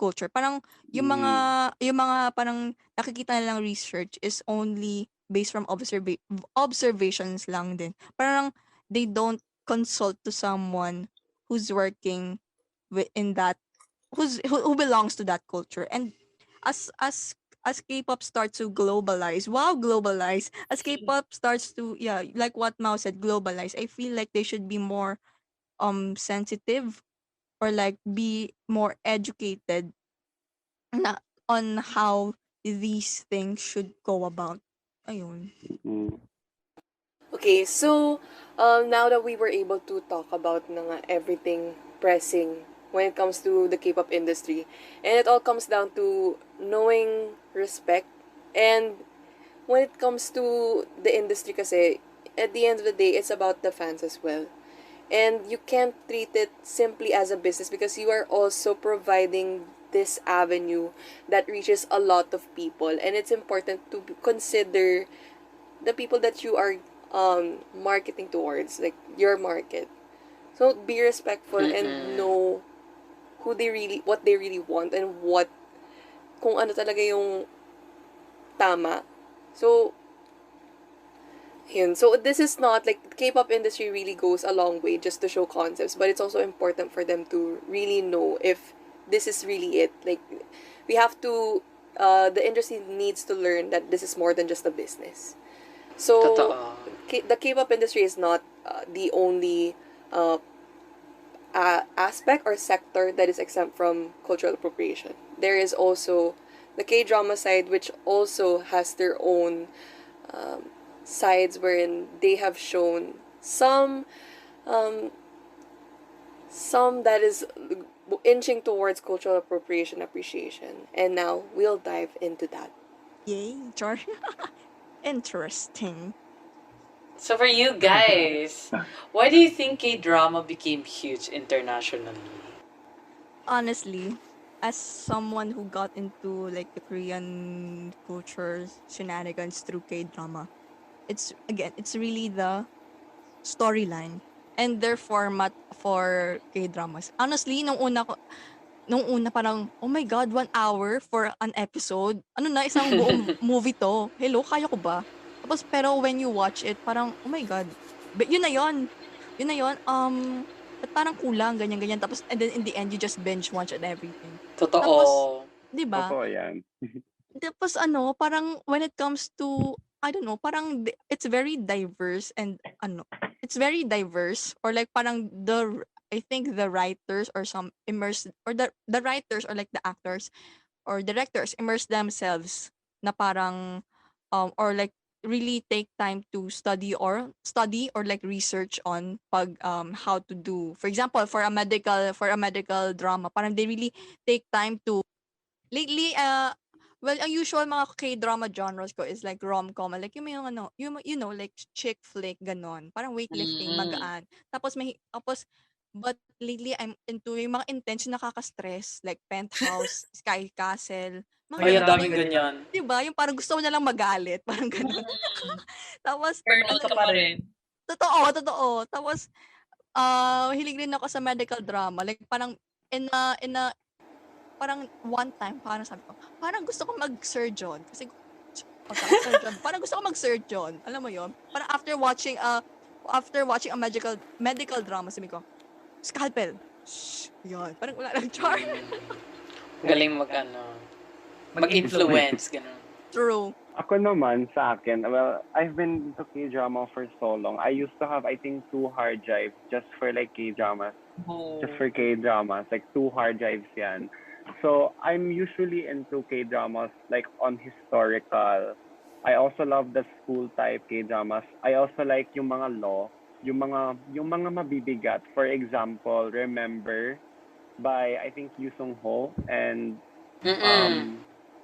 culture. Parang Mm. yung mga parang nakikita nilang research is only based from observations lang din. Parang they don't consult to someone who's working in that, who belongs to that culture. And as K-pop starts to globalize, wow, globalize. As K-pop starts to, yeah, like what Mao said, globalize. I feel like they should be more sensitive, or like be more educated na on how these things should go about. Ayun. Mm. Okay, so now that we were able to talk about na nga everything pressing when it comes to the K-pop industry, and it all comes down to knowing respect, and when it comes to the industry kasi, at the end of the day, it's about the fans as well. And you can't treat it simply as a business because you are also providing this avenue that reaches a lot of people, and it's important to consider the people that you are marketing towards, like your market. So be respectful and Mm-mm. know what they really want, and what kung ano talaga yung tama. So yun. So this is not like K-pop industry really goes a long way just to show concepts, but it's also important for them to really know if this is really it. Like we have to the industry needs to learn that this is more than just a business. So Totoo. The K-pop industry is not the only uh, aspect or sector that is exempt from cultural appropriation. There is also the K-drama side, which also has their own um, sides wherein they have shown um, some that is inching towards cultural appropriation appreciation. And now we'll dive into that. Yay, char. Interesting. So for you guys, why do you think K-drama became huge internationally? Honestly, as someone who got into like the Korean culture shenanigans through K-drama, it's really the storyline and their format for K-dramas. Honestly, nung una parang, oh my God, 1 hour for an episode? Ano na, isang buong movie to? Hello, kaya ko ba? Tapos, pero when you watch it, parang, oh my God, yun na yun. Yun na yun, ba't parang kulang, ganyan-ganyan. Tapos, and then in the end, you just binge watch and everything. Tapos, Totoo. di ba? Totoo yan. Tapos ano, parang when it comes to, I don't know, parang it's very diverse, and it's very diverse, or like parang I think the writers or some immerse, or the writers or like the actors or directors immerse themselves na parang or like really take time to study or like research on pag how to do, for example, for a medical drama, parang they really take time to. Lately, well, ang usual mga K-drama genres ko is like rom-com, like yung ano, like chick flick, ganon. Parang weightlifting, Mm. magaan. But lately, I'm into yung mga intense, yung nakaka-stress, like Penthouse, Sky Castle, mga Ay, ang ganun. daming ganyan. Diba? Yung parang gusto mo na lang magalit, parang ganon. Mm. Tapos, Turn ano, ka pa rin. totoo. Tapos, hilig din ako sa medical drama. Like, parang, in a parang one time, parang sabi ko, parang gusto ko mag-surgeon. Kasi, sabi, surgeon. Parang gusto ko mag-surgeon. Alam mo yon. Parang after watching after watching a medical drama, sabi ko, scalpel. Shh, yun. Parang wala lang char. Galing mag-influence, ganun. True. Ako naman, sa akin, well, I've been to K-drama for so long. I used to have, I think, 2 hard drives just for like K-dramas. Just for K-dramas. Like 2 hard drives yan. So, I'm usually into K-dramas like on historical. I also love the school type K-dramas. I also like yung mga law, yung mga mabibigat. For example, Remember by I think Yoo Sung Ho and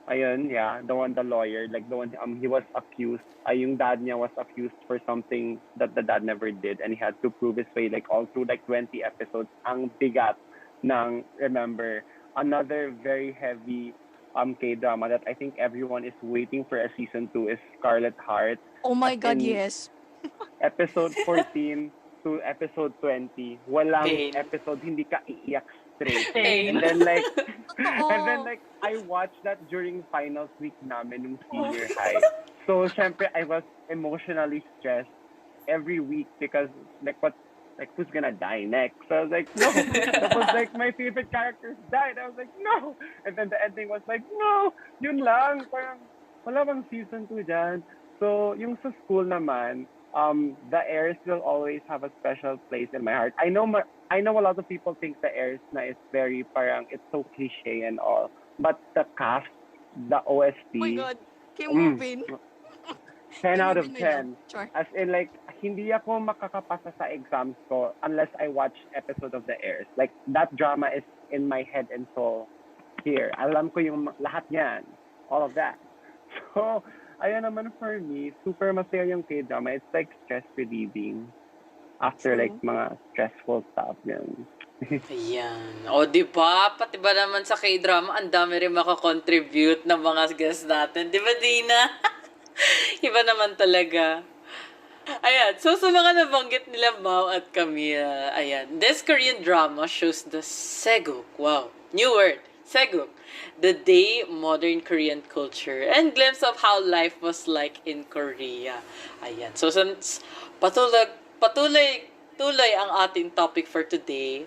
ayun, yeah, the lawyer, like the one he was accused. Yung dad niya was accused for something that the dad never did, and he had to prove his way like all through like 20 episodes. Ang bigat ng Remember. Another very heavy K-drama that I think everyone is waiting for a season 2 is Scarlet Heart. Oh my As God, in, yes. Episode 14 to episode 20, walang Pain. episode hindi ka iiyak straight. Pain. And then like Totoo. and then like I watched that during finals week namin nung senior high. So syempre I was emotionally stressed every week because like who's gonna die next? So I was like, no. That was like my favorite characters died. I was like, no. And then the ending was like, no. Yun lang. Parang wala bang season 2 dyan. So yung sa school naman, the heirs will always have a special place in my heart. I know a lot of people think the heirs na is very parang it's so cliche and all, but the cast, the OST, Oh my God. Kim Woo-bin. 10 out of Kim Woo-bin, 10. Char. As in like hindi ako makakapasa sa exams ko unless I watch episode of the heirs. Like that drama is in my head and soul here. Alam ko yung lahat niyan, all of that. So ayun naman for me, super masaya yung K-drama. It's like stress relieving after True. like mga stressful stuff. Yan. Ayan. O, di ba? Pati ba naman sa K-drama, ang dami rin makakontribute ng mga guests natin. Di ba, Dina? Iba naman talaga. Ayan. So, sa mga nabanggit nila, Mao at Camille, ayan. This Korean drama shows the seguk. Wow. New word. Seguk. The day modern Korean culture and glimpse of how life was like in Korea. Ayan. So, since patuloy ang ating topic for today.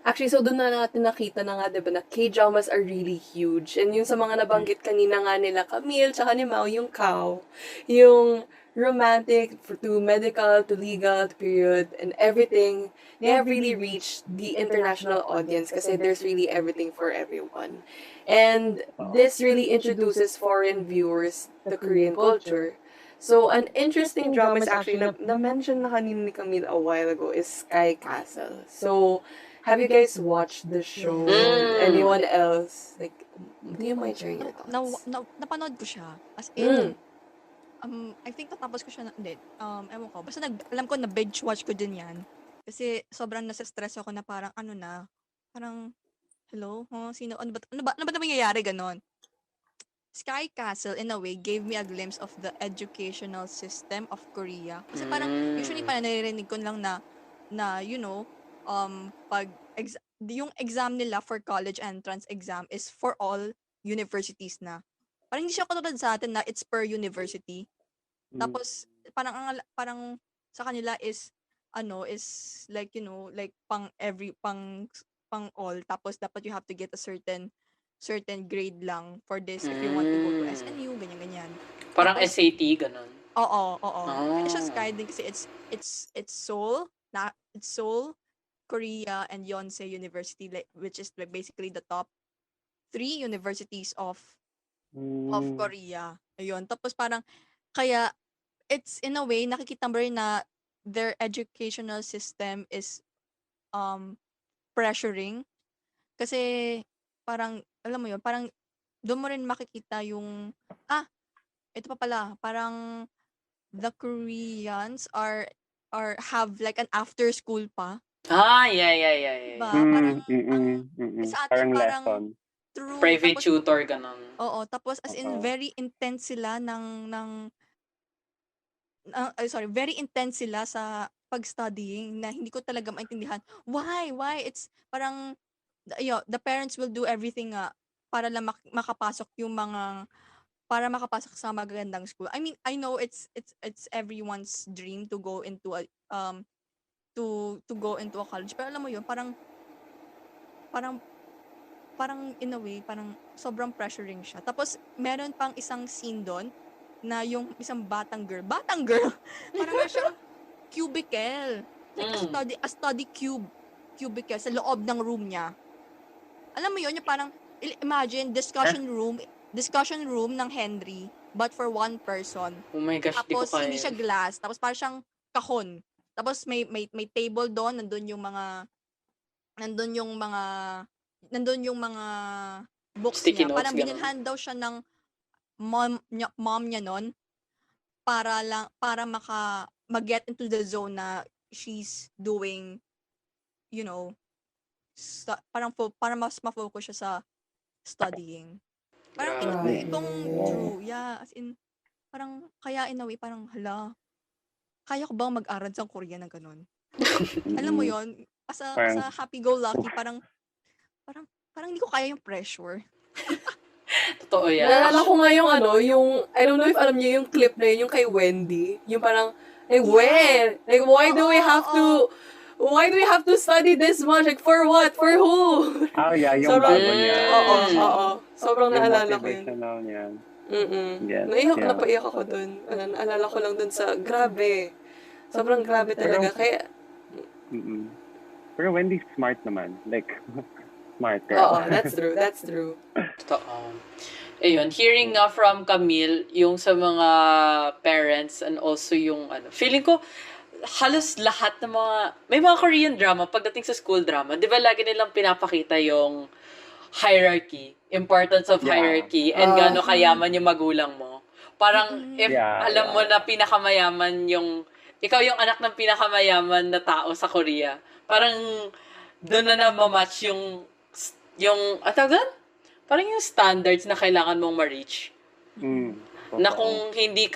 Actually, so doon na natin nakita na nga, diba, na K-dramas are really huge. And yung sa mga nabanggit kanina nga nila, Camille, tsaka ni Mao, yung Kao, yung romantic to medical to legal to period and everything, they have really reached the international audience kasi there's really everything for everyone. And this really introduces foreign viewers to Korean culture. So, an interesting drama is actually, na-mention na kanina ni Camille a while ago, is Sky Castle. So, have you guys watched the show? Anyone else? Like, do you mind sharing your thoughts? Napanood ko siya. As in, I think natapos ko siya hindi. Ewan ko. Basta alam ko na binge watch ko din yan. Kasi sobrang nasa-stress ako na parang parang, hello? Sino? Ano ba nangyayari ganon? Sky Castle, in a way, gave me a glimpse of the educational system of Korea. Kasi parang, usually parang naririnig ko lang na you know, pag yung exam nila for college entrance exam is for all universities na. Parang hindi siya katulad sa atin na it's per university. Tapos parang sa kanila is like like pang all, tapos dapat you have to get a certain grade lang for this if you want to go to SNU, ganyan. Parang Tapos, SAT, ganun. Oo. It's just Sky din kasi it's Seoul, it's Seoul, Korea, and Yonsei University, which is like basically the top 3 universities of Korea. Ayun. Tapos parang, kaya, it's in a way, nakikita mo rin na their educational system is pressuring. Kasi, parang, alam mo yun, parang, doon mo rin makikita yung, ito pa pala, parang, the Koreans have like an after school pa. Yeah. Diba? Parang, sa atin, parang parang, lesson. true. Private Tapos, tutor, ganun. oo, tapos as in very intense sila very intense sila sa pag-studying na hindi ko talaga maintindihan. Why? It's parang the parents will do everything para lang makapasok yung mga para makapasok sa magagandang school. I mean, I know it's everyone's dream to go into a to go into a college. Pero alam mo yun, parang parang in a way, parang sobrang pressuring siya. Tapos meron pang isang scene doon na yung isang batang girl, parang meron siyang cubicle. Like a study cubicle sa loob ng room niya. Alam mo yun, yung parang imagine discussion room ng Henry but for one person. Oh my gosh, di ko Tapos hindi kaya. siya glass, tapos parang siyang kahon. Tapos may table doon, nandun yung mga books Sticky niya. notes, Parang ganun. binilhan daw siya ng mom niya noon para mag-get into the zone na she's doing, you know, para mas ma-focus siya sa studying. Parang itong true. Yeah, as in, parang, kaya in a way, parang, hala, kaya ko bang mag-aral sa Korea ng ganun? Alam mo yon as a happy-go-lucky, parang hindi ko kaya yung pressure. Totoo yan. Naalala ko nga yung I don't know if alam niyo yung clip na yun, yung kay Wendy. Yung parang, like, when? Like, why do we have to study this much? Like, for what? For who? Yeah, yung bago niya. Oo. Sobrang Yung naalala ko yun. motivational niyan. Yes, napaiyak ako dun. Naalala ko lang dun sa, grabe. Sobrang grabe talaga. Kaya, Pero Wendy's smart naman. Like, smart girl. Oo, that's true. Totoo. Ayun, hearing nga from Camille, yung sa mga parents and also yung feeling ko, halos lahat ng may mga Korean drama, pagdating sa school drama, di ba lagi nilang pinapakita yung hierarchy, importance of hierarchy, and gaano kayaman yung magulang mo. Parang, alam mo na pinakamayaman ikaw yung anak ng pinakamayaman na tao sa Korea, parang doon na match yung parang yung standards na kailangan mong ma-reach. Na kung hindi,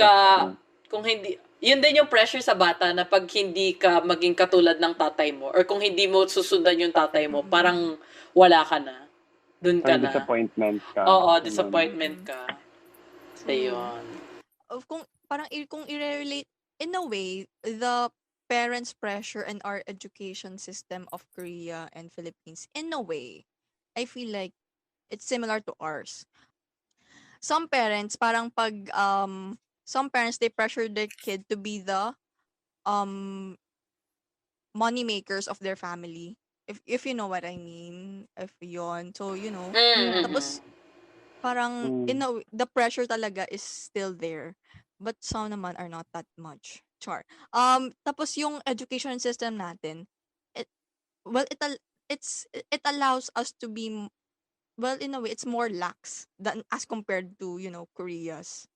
yun din yung pressure sa bata na pag hindi ka maging katulad ng tatay mo or kung hindi mo susundan yung tatay mo, parang wala ka na. Doon ka na. Disappointment ka. Oo, disappointment ka. Ayun. Kung i-relate, in a way, the parents' pressure and our education system of Korea and Philippines, in a way, I feel like it's similar to ours. Some parents, some parents, they pressure their kid to be the money makers of their family. If you know what I mean. If yon. So, tapos, parang, the pressure talaga is still there. But some naman are not that much. Char. Tapos yung education system natin, it allows us to be, well, in a way, it's more lax than as compared to, Korea's.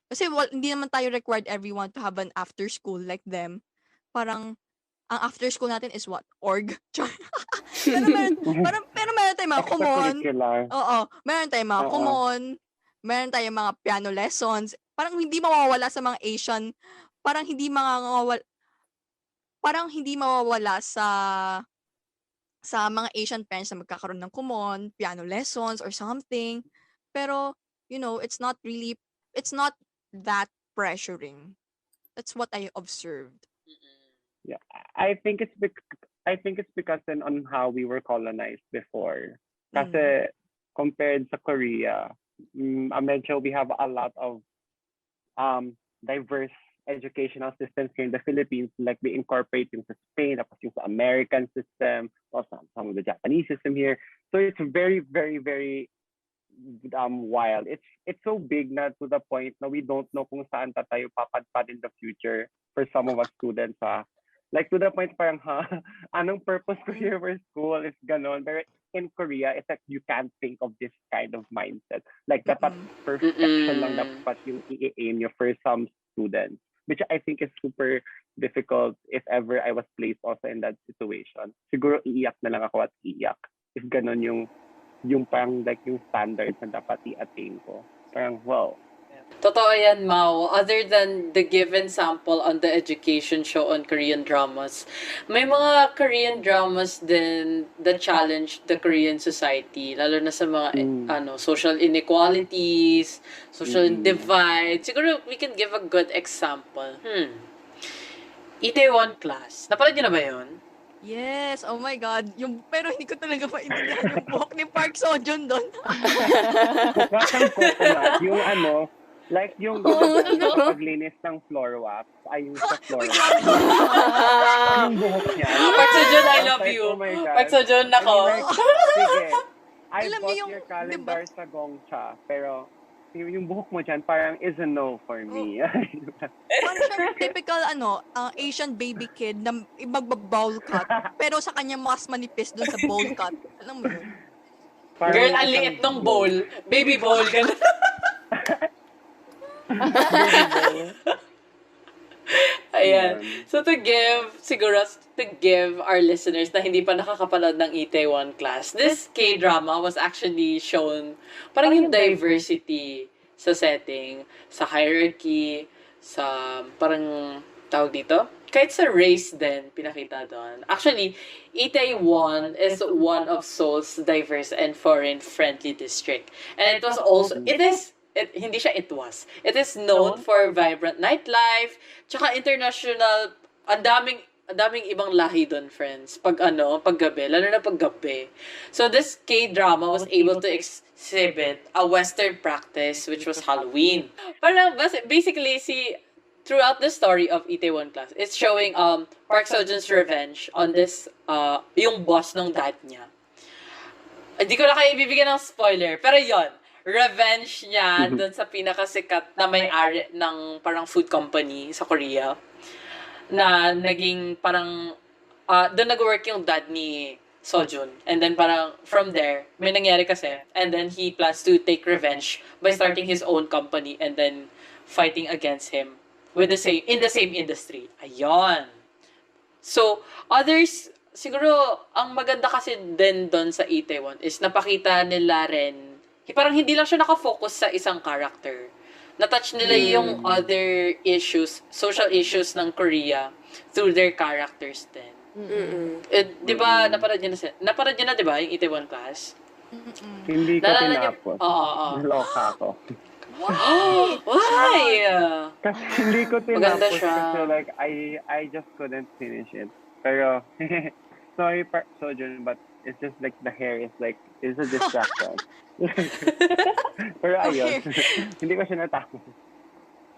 Kasi hindi naman tayo required everyone to have an after school like them. Parang, ang after school natin is what? Org? pero meron tayong mga kumon. Oo. Meron tayong mga kumon. Meron tayong mga piano lessons. Parang hindi mawawala sa mga Asian. Parang hindi mawawala sa mga Asian parents na magkakaroon ng kumon, piano lessons, or something. Pero, it's not that pressuring. That's what I observed. Yeah, I think it's because then on how we were colonized before. Kasi compared sa Korea, medyo we have a lot of diverse educational systems here in the Philippines. Like we incorporate yung sa Spain, tapos yung sa American system, or some of the Japanese system here. So it's very, very, very wild. It's so big na to the point na we don't know kung saan tayo papadpad in the future for some of us students. Like to the point parang anong purpose ko here for school is ganon. Pero in Korea, it's like you can't think of this kind of mindset. Like dapat perfection lang dapat yung i-aim nyo for some students, which I think is super difficult if ever I was placed also in that situation. Siguro iiyak na lang ako at iiyak if ganon yung parang like yung standards na dapat i-attain ko. Parang wow. Totoo yan, Mao. Other than the given sample on the education show on Korean dramas, may mga Korean dramas din that challenge the Korean society, lalo na sa mga social inequalities, social divide. Siguro we can give a good example. Itaewon Class. Napanood niyo na ba yun? Yes, oh my God. Pero hindi ko talaga maintindihan yung buhok ni Park Seo-joon doon. Parang coconut. Yung like yung paglinis ng floor wax, ay yung sa floor wax. Yung buhok niya. Park Seo-joon, I love you. Oh my God. Park Seo-joon, nako. Sige. I Alam bought niyo your yung- calendar sa Gongcha, pero yung buhok mo dyan parang is a no for me. Parang siyang typical, Asian baby kid na magba-bowl cut. Pero sa kanya mas manipis doon sa bowl cut. Alam mo yun? Parang Girl, ang isang liit ng bowl. Baby bowl, gano'n. Ayan. So to give our listeners na hindi pa nakakapanood ng Itaewon Class, this K-drama was actually shown parang yung diversity sa setting, sa hierarchy, sa parang tawag dito, kahit sa race din, pinakita doon. Actually, Itaewon is one of Seoul's diverse and foreign-friendly district. And it was It is known for vibrant nightlife, tsaka international, ang daming ibang lahi doon, friends. Pag gabi, lalo na pag gabi. So this K-drama was able to exhibit a Western practice, which was Halloween. Parang, basically, throughout the story of Itaewon Class, it's showing Park Seo-joon's revenge on this, yung boss ng dad niya. Hindi ko na kayo ibibigyan ng spoiler, pero yon revenge niya doon sa pinakasikat na may-ari ng parang food company sa Korea na naging parang doon nag-work yung dad ni Seo-joon, and then parang from there may nangyari kasi, and then he plans to take revenge by starting his own company and then fighting against him in the same industry. Ayon. So others, siguro ang maganda kasi din doon sa Itaewon is napakita nila rin parang hindi lang siya nakafocus sa isang character. Na-touch nila yung other issues, social issues ng Korea through their characters din. Di ba, napanood niyo na, di ba, yung Itaewon Class? Hindi ko tinapos. Oo. Naloka ako. Why? Kasi hindi ko Maganda tinapos siya. kasi like I just couldn't finish it. Pero sorry Park Seo-joon, but it's just like the hair is like it's a distraction. Pero ayun, hindi ko siya natapos.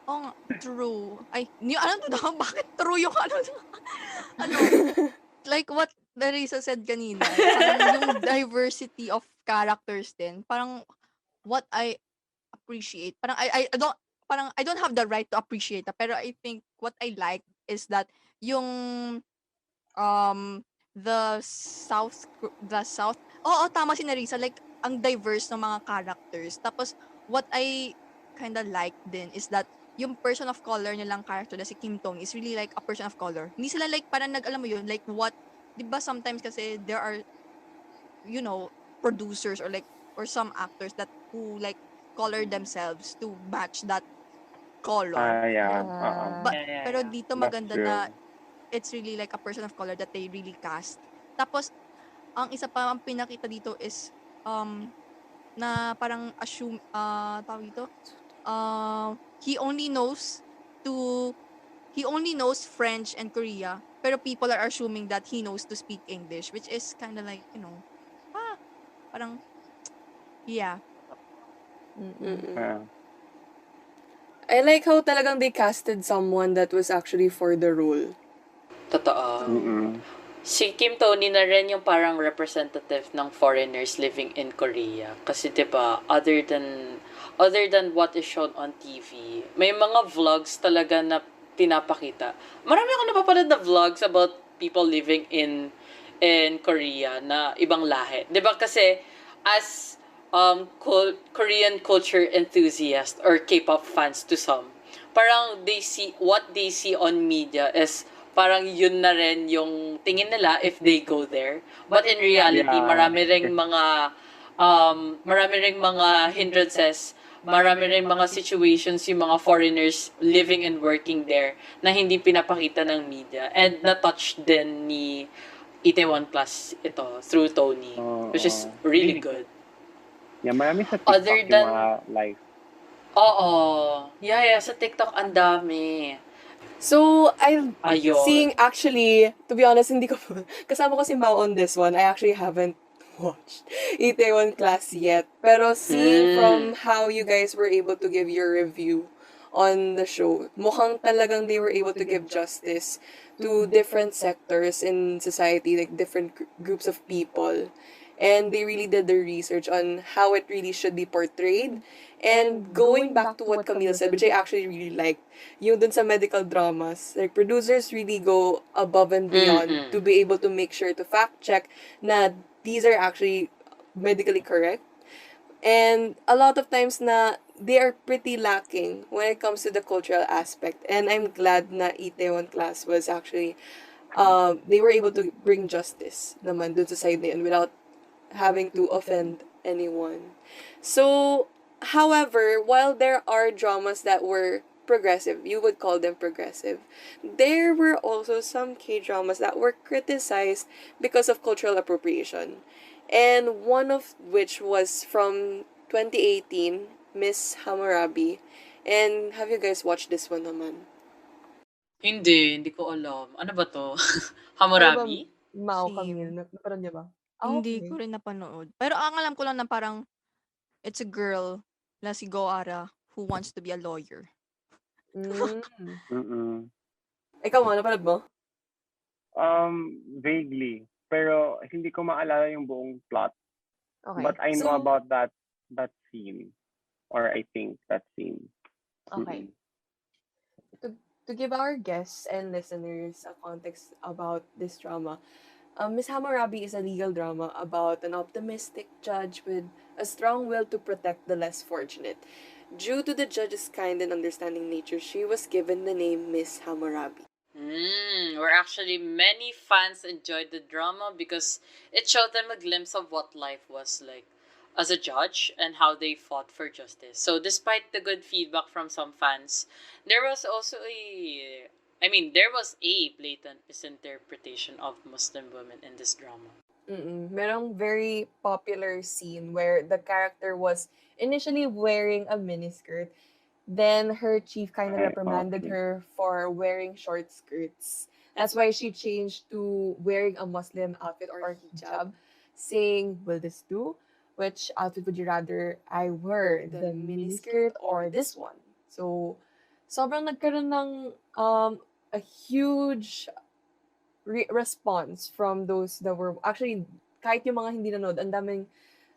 Oh, true. Ay, bakit true yung like what Nerissa said kanina, parang yung diversity of characters din, parang what I appreciate, I don't have the right to appreciate that, pero I think what I like is that yung the South, tama si Nerissa, like ang diverse ng mga characters. Tapos what I kinda like din is that yung person of color nilang character na si Kim Tong is really like a person of color. Hindi sila like parang alam mo yun, like what, 'di ba sometimes kasi there are producers or some actors that who like color themselves to match that color. Yeah. Pero dito That's maganda true. na it's really like a person of color that they really cast. Tapos ang isa pa ang pinakita dito is na parang assume tawag dito, he only knows French and Korea, pero people are assuming that he knows to speak English, which is kind of like, parang yeah. I like how talagang they casted someone that was actually for the role. Totoo. Si Kim Toni na rin yung parang representative ng foreigners living in Korea. Kasi 'di ba, other than what is shown on TV, may mga vlogs talaga na pinapakita. Marami akong napapanood na vlogs about people living in Korea na ibang lahi. 'Di ba kasi as Korean culture enthusiast or K-pop fans to some, parang what they see on media is parang yun na rin yung tingin nila if they go there. But in reality, marami ring mga hindrances marami rin mga situations yung mga foreigners living and working there na hindi pinapakita ng media. And na-touch din ni Itaewon Class ito through Toni, which is Oo. really good. Yeah, marami sa Other TikTok yung than, mga live. oo, yeah, sa TikTok ang dami. So, I'm Ayun. seeing actually, to be honest, hindi ko kasama ko si Mao on this one. I actually haven't watched Itaewon Class yet. Pero seeing from how you guys were able to give your review on the show, mukhang talagang they were able to give justice to different sectors in society, like different groups of people. And they really did their research on how it really should be portrayed. And going back to what Camille said, which I actually really liked, yung dun sa medical dramas, like producers really go above and beyond to be able to make sure to fact check na these are actually medically correct. And a lot of times na they are pretty lacking when it comes to the cultural aspect. And I'm glad na Itaewon Class was actually, they were able to bring justice naman dun sa side na yun without having to offend anyone. So, however, while there are dramas that were progressive, you would call them progressive, there were also some K-dramas that were criticized because of cultural appropriation. And one of which was from 2018, Miss Hammurabi. And have you guys watched this one naman? Hindi ko alam. Ano ba to? Hammurabi? Mao, Same. Camille. Napanood niya ba? Hindi ko rin napanood. Pero ang alam ko lang na parang it's a girl na si Goara who wants to be a lawyer. Mm-mm. Ikaw mo, napanood mo? Vaguely. Pero hindi ko maalala yung buong plot. Okay. But I know So, about that scene. Or I think that scene. okay. To give our guests and listeners a context about this drama, Miss Hammurabi is a legal drama about an optimistic judge with a strong will to protect the less fortunate. Due to the judge's kind and understanding nature, she was given the name Miss Hammurabi. Where actually many fans enjoyed the drama because it showed them a glimpse of what life was like as a judge and how they fought for justice. So despite the good feedback from some fans, there was also there was a blatant misinterpretation of Muslim women in this drama. Merong very popular scene where the character was initially wearing a miniskirt. Then her chief kind of reprimanded her for wearing short skirts. That's why she changed to wearing a Muslim outfit or hijab, saying, "Will this do? Which outfit would you rather I wear, the miniskirt or this one?" So, sobrang nagkaroon ng a huge response from those that were actually, kahit yung mga hindi nanood, ang daming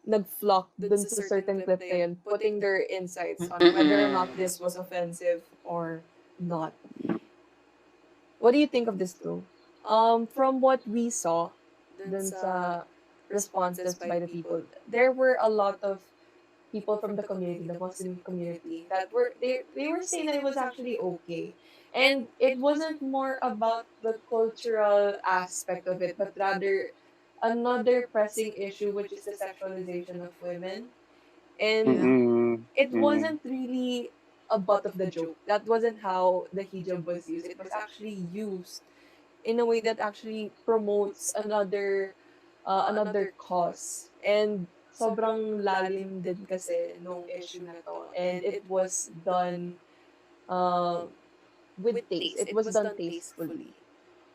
nag-flock dun sa certain clip na yun, putting their insights on whether or not this was offensive or not. What do you think of this though? From what we saw dun sa responses by the people, there were a lot of people from the community, the Muslim community, that were they were saying that it was actually okay. And it wasn't more about the cultural aspect of it, but rather another pressing issue, which is the sexualization of women. And it wasn't really a butt of the joke. That wasn't how the hijab was used. It was actually used in a way that actually promotes another cause. And sobrang lalim din kasi nung issue na to. And it was done with taste. It was done tastefully.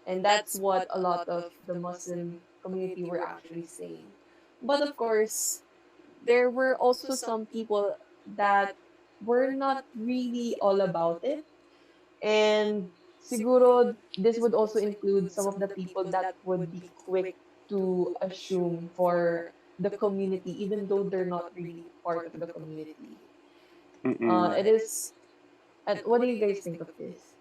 And that's what a lot of the Muslim community were actually saying. But of course, there were also some people that were not really all about it. And siguro this would also include some of the people that would be quick to assume for the community, even though they're not really part of the community. It is. And what do you guys think of this?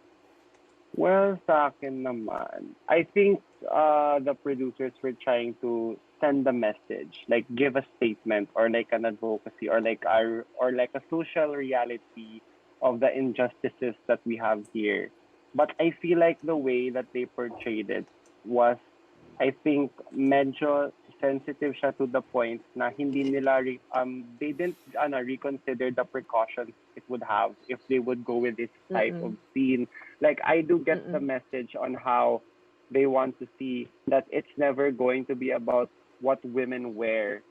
Well, sa akin naman, I think the producers were trying to send a message, like give a statement or like an advocacy or like a social reality of the injustices that we have here. But I feel like the way that they portrayed it was, I think, medyo sensitive siya to the point na hindi nila they didn't reconsider the precautions it would have if they would go with this type Mm-mm. of scene. Like I do get the Mm-mm. message on how they want to see that it's never going to be about what women wear.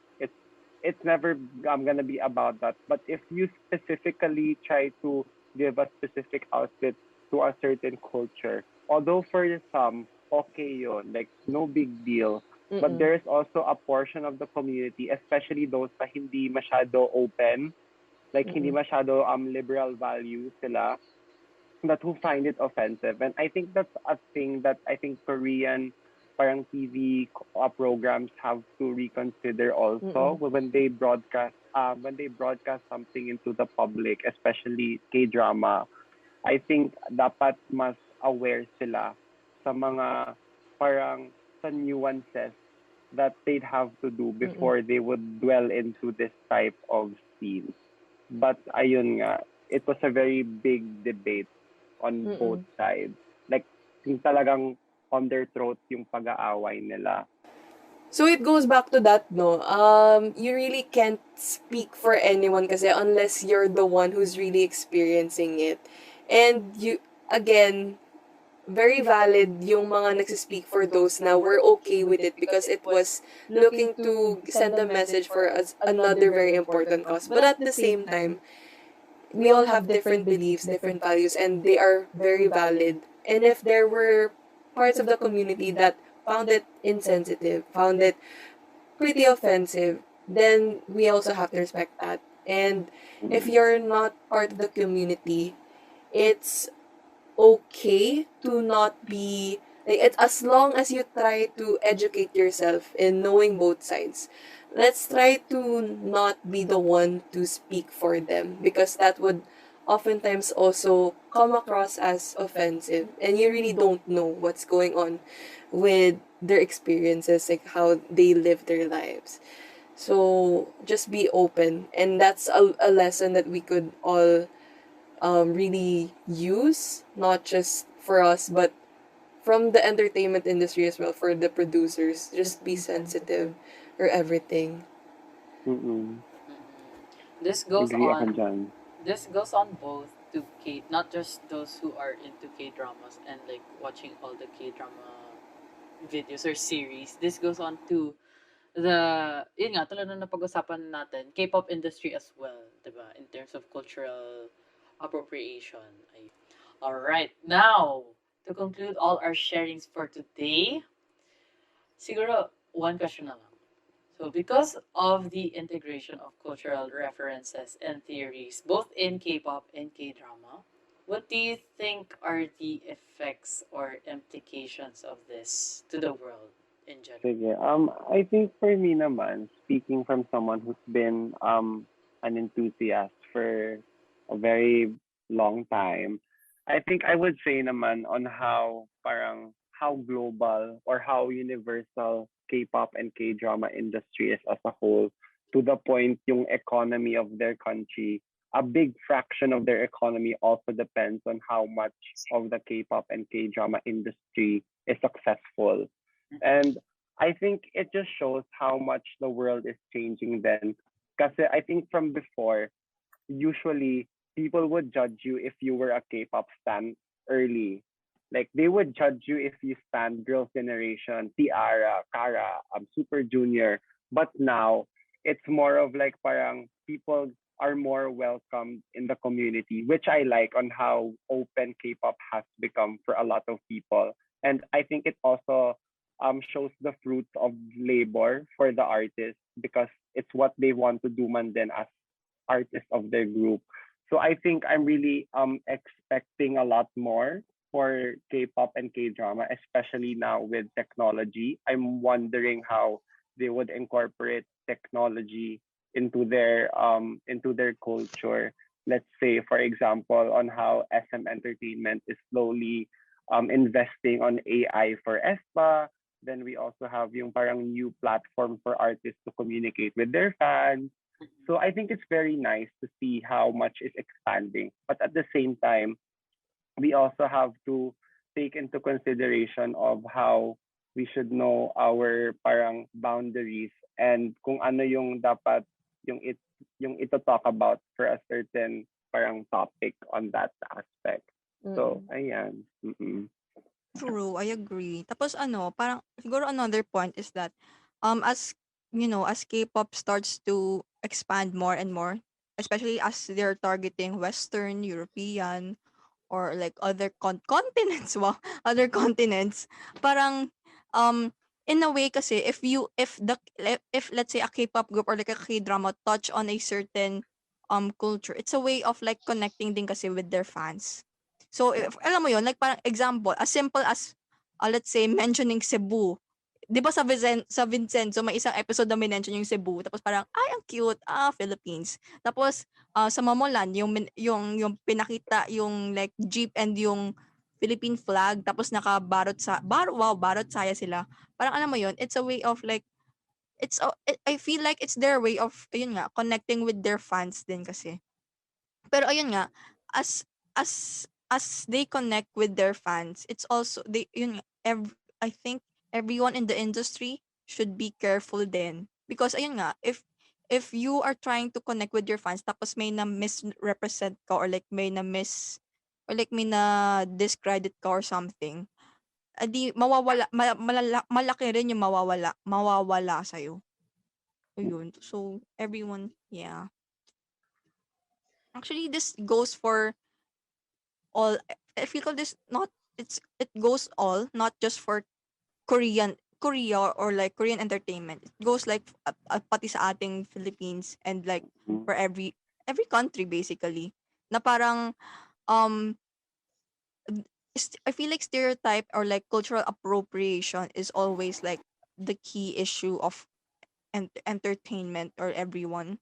It's never gonna be about that. But if you specifically try to give a specific outfit to a certain culture, although for some okay yun, like no big deal. But Mm-mm. there is also a portion of the community, especially those na hindi masyado open, like hindi Mm-mm. masyado liberal values sila, that who find it offensive. And I think that's a thing that I think Korean parang TV programs have to reconsider also Mm-mm. when they broadcast something into the public, especially K-drama. I think dapat mas aware sila sa mga parang sa nuances that they'd have to do Mm-mm. before they would dwell into this type of scenes. But ayun nga, it was a very big debate on both Mm-mm. sides. Like, yung talagang on their throats yung pag-aaway nila. So it goes back to that, no? You really can't speak for anyone kasi unless you're the one who's really experiencing it. And you, again, very valid yung mga nagsispeak for those na we're okay with it because it was looking to send a message for us, another very important cause. But at the same time, we all have different beliefs, different values, and they are very valid. And if there were parts of the community that found it insensitive, found it pretty offensive, then we also have to respect that. And if Mm. you're not part of the community, it's okay to not be like it as long as you try to educate yourself in knowing both sides. Let's try to not be the one to speak for them because that would oftentimes also come across as offensive and you really don't know what's going on with their experiences, like how they live their lives. So just be open, and that's a lesson that we could all really use, not just for us, but from the entertainment industry as well, for the producers. Just be sensitive or everything. Mm-mm. This goes Agree ako on. dyan. This goes on both to K, not just those who are into K dramas and like watching all the K drama videos or series. This goes on to the, yun nga, tulad na napag-usapan natin, K-pop industry as well, diba? In terms of cultural appropriation. Ayun. Alright, now, to conclude all our sharings for today, siguro, one question na lang. So, because of the integration of cultural references and theories, both in K-pop and K-drama, what do you think are the effects or implications of this to the world in general? Sige. I think for me naman, speaking from someone who's been an enthusiast for a very long time, I think I would say naman on how parang how global or how universal K-pop and K-drama industry is as a whole, to the point yung economy of their country, a big fraction of their economy also depends on how much of the K-pop and K-drama industry is successful. And I think it just shows how much the world is changing then. Kasi I think from before, usually people would judge you if you were a K-pop stan early. Like they would judge you if you stan Girls' Generation, Tiara, Kara, Super Junior. But now it's more of like parang people are more welcomed in the community, which I like on how open K-pop has become for a lot of people. And I think it also shows the fruits of labor for the artists because it's what they want to do man then as artists of their group. So I think I'm really expecting a lot more for K-pop and K-drama, especially now with technology. I'm wondering how they would incorporate technology into their culture. Let's say, for example, on how SM Entertainment is slowly investing on AI for ESPA. Then we also have yung parang new platform for artists to communicate with their fans. So I think it's very nice to see how much is expanding. But at the same time, we also have to take into consideration of how we should know our parang boundaries and kung ano yung dapat yung ito talk about for a certain parang topic on that aspect. So, ayan. True, I agree. Tapos parang siguro another point is that as as K-pop starts to expand more and more, especially as they're targeting Western, European, or like other continents, wow, other continents. Parang in a way kasi if let's say a K-pop group or like a K-drama touch on a certain culture, it's a way of like connecting din kasi with their fans. So, if, alam mo yun, like parang example, as simple as, let's say, mentioning Cebu. Di ba sa Vincenzo, may isang episode na mention yung Cebu. Tapos parang, ay, ang cute, Philippines. Tapos, sa Mamolan, yung pinakita yung like jeep and yung Philippine flag. Tapos nakabarot barot saya sila. Parang alam mo yun, it's a way of like, I feel like it's their way of, ayun nga, connecting with their fans din kasi. Pero ayun nga, as they connect with their fans, it's also I think everyone in the industry should be careful then because ayun nga, if you are trying to connect with your fans tapos may na misrepresent ka or like may na discredit ka or something, adi mawawala malaki rin yung mawawala sa ayun, so everyone, yeah. Actually, this goes for all. I feel this not it goes all, not just for Korea or like Korean entertainment. It goes like pati sa ating Philippines and like for every country basically. Na parang um I feel like stereotype or like cultural appropriation is always like the key issue of entertainment or everyone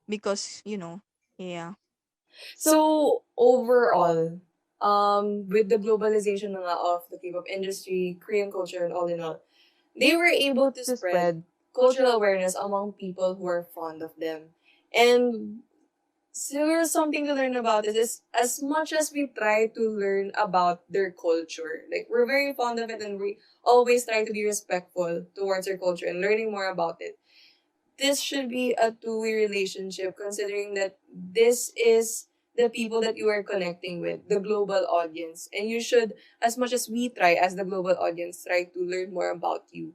because yeah. So overall, with the globalization na nga of the K-pop industry, Korean culture, and all in all, they were able to spread cultural awareness among people who are fond of them. And so something to learn about this is as much as we try to learn about their culture, like we're very fond of it and we always try to be respectful towards their culture and learning more about it. This should be a two-way relationship considering that this is the people that you are connecting with, the global audience. And you should, as much as we try as the global audience, try to learn more about you.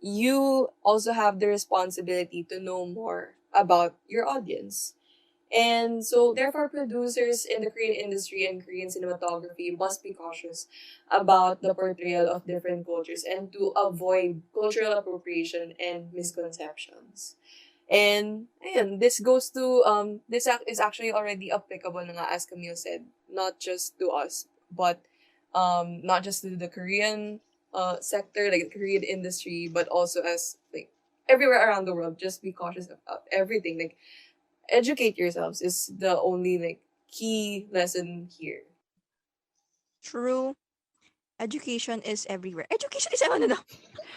You also have the responsibility to know more about your audience. And so, therefore, producers in the Korean industry and Korean cinematography must be cautious about the portrayal of different cultures and to avoid cultural appropriation and misconceptions. And this goes to is actually already applicable na nga, as Camille said, not just to us, but not just to the Korean sector, like the Korean industry, but also as like everywhere around the world. Just be cautious about everything. Like educate yourselves is the only like key lesson here. True. Education is everywhere. Education is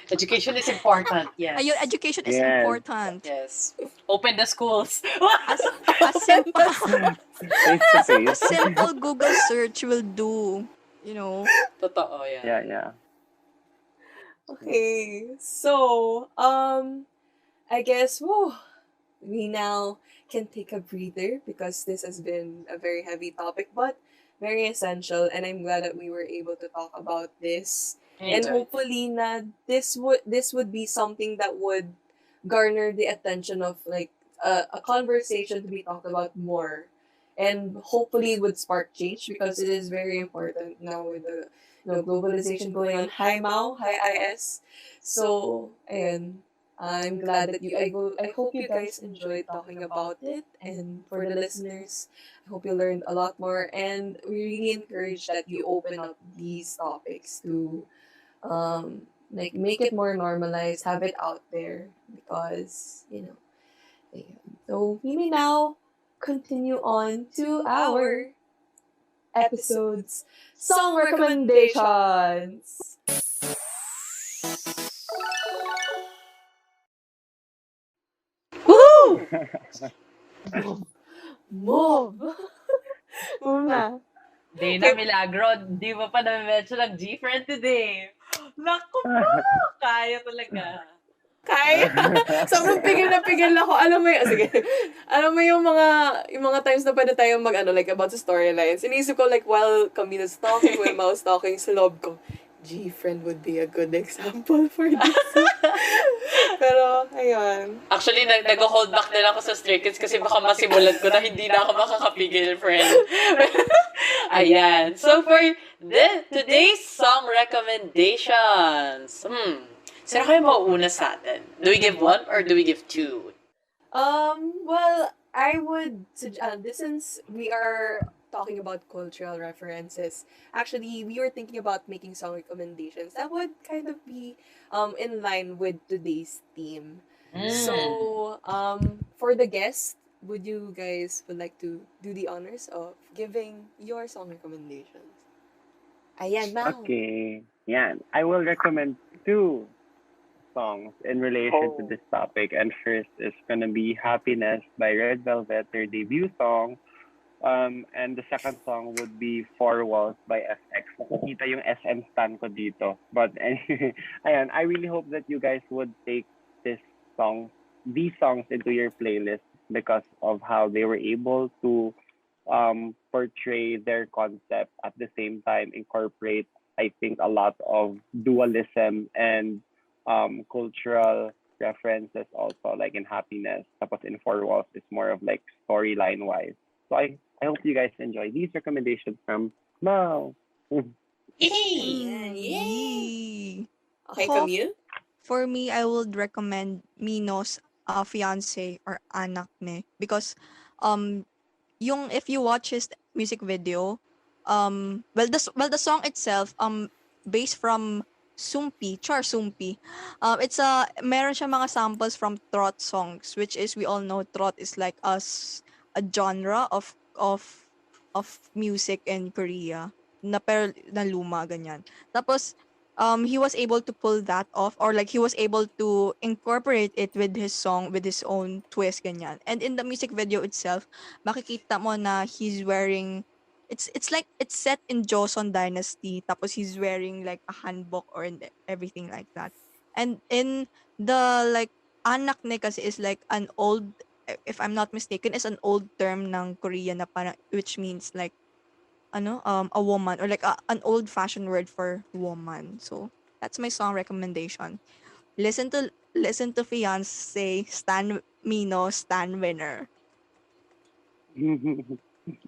Education is important, yes. Ayun, education is Yes. important. Yes. Open the schools. A simple Face to face. simple Google search will do. Totoo, yan. Yeah. Okay, so I guess we now can take a breather because this has been a very heavy topic, but very essential, and I'm glad that we were able to talk about this. And Enjoy. hopefully na this would be something that would garner the attention of like a conversation to be talked about more. And hopefully it would spark change because it is very important now with the globalization going on. Hi Mao, hi IS. So and I'm glad that I hope you guys enjoyed talking about it, and for the listeners, I hope you learned a lot more, and we really encourage that you open up these topics to like make it more normalized, have it out there because yeah. So we may now continue on to our episode's song recommendations. Woo! Move! Move na. Day na Milagro, di mo pa na-mention ang G-Friend today. Naku po! Kaya talaga. Kaya. Sobrang pigil na pigil ako. Alam mo yung, sige. Alam mo yung mga times na pwede tayong like about sa storylines. Iniisip ko like while Camille's talking, while Mao's talking, sa loob ko, G-friend would be a good example for this. Pero, ayun. Actually, nag-hold back na lang ako sa Stray Kids kasi baka masimulan ko na hindi na ako makakapigil, friend. Ayan. So, for today's song recommendations, sino kayo mauuna sa atin? Do we give one or do we give two? Well, I would since we are talking about cultural references, actually, we were thinking about making song recommendations that would kind of be in line with today's theme. So, for the guests, would you guys would like to do the honors of giving your song recommendations? Ayan, Mao. Okay. Yan. I will recommend 2 songs in relation to this topic. And first is gonna be Happiness by Red Velvet, their debut song. And the second song would be Four Walls by FX. Nakikita yung SM stan ko dito. But anyway, ayan, I really hope that you guys would take these songs into your playlist because of how they were able to portray their concept at the same time incorporate, I think, a lot of dualism and cultural references also, like in Happiness. Tapos in Four Walls, it's more of like storyline wise. So I hope you guys enjoy these recommendations from Mao. Yay! Okay, Ako, Camille? For me, I would recommend Minos fiance or anak ne because yung if you watch his music video, the song itself based from Sumpi. It's meron siya mga samples from trot songs, which is we all know trot is like a genre of music in Korea na pero na luma ganyan. Tapos he was able to pull that off, or like he was able to incorporate it with his song with his own twist ganyan. And in the music video itself, makikita mo na he's wearing it's like it's set in Joseon Dynasty, tapos he's wearing like a hanbok or everything like that. And in the like anak ne kasi is like an old, if I'm not mistaken, is an old term ng Korean na parang, which means like a woman, or like an old fashioned word for woman. So that's my song recommendation. Listen to Fiance, Stan Mino, Stan Winner.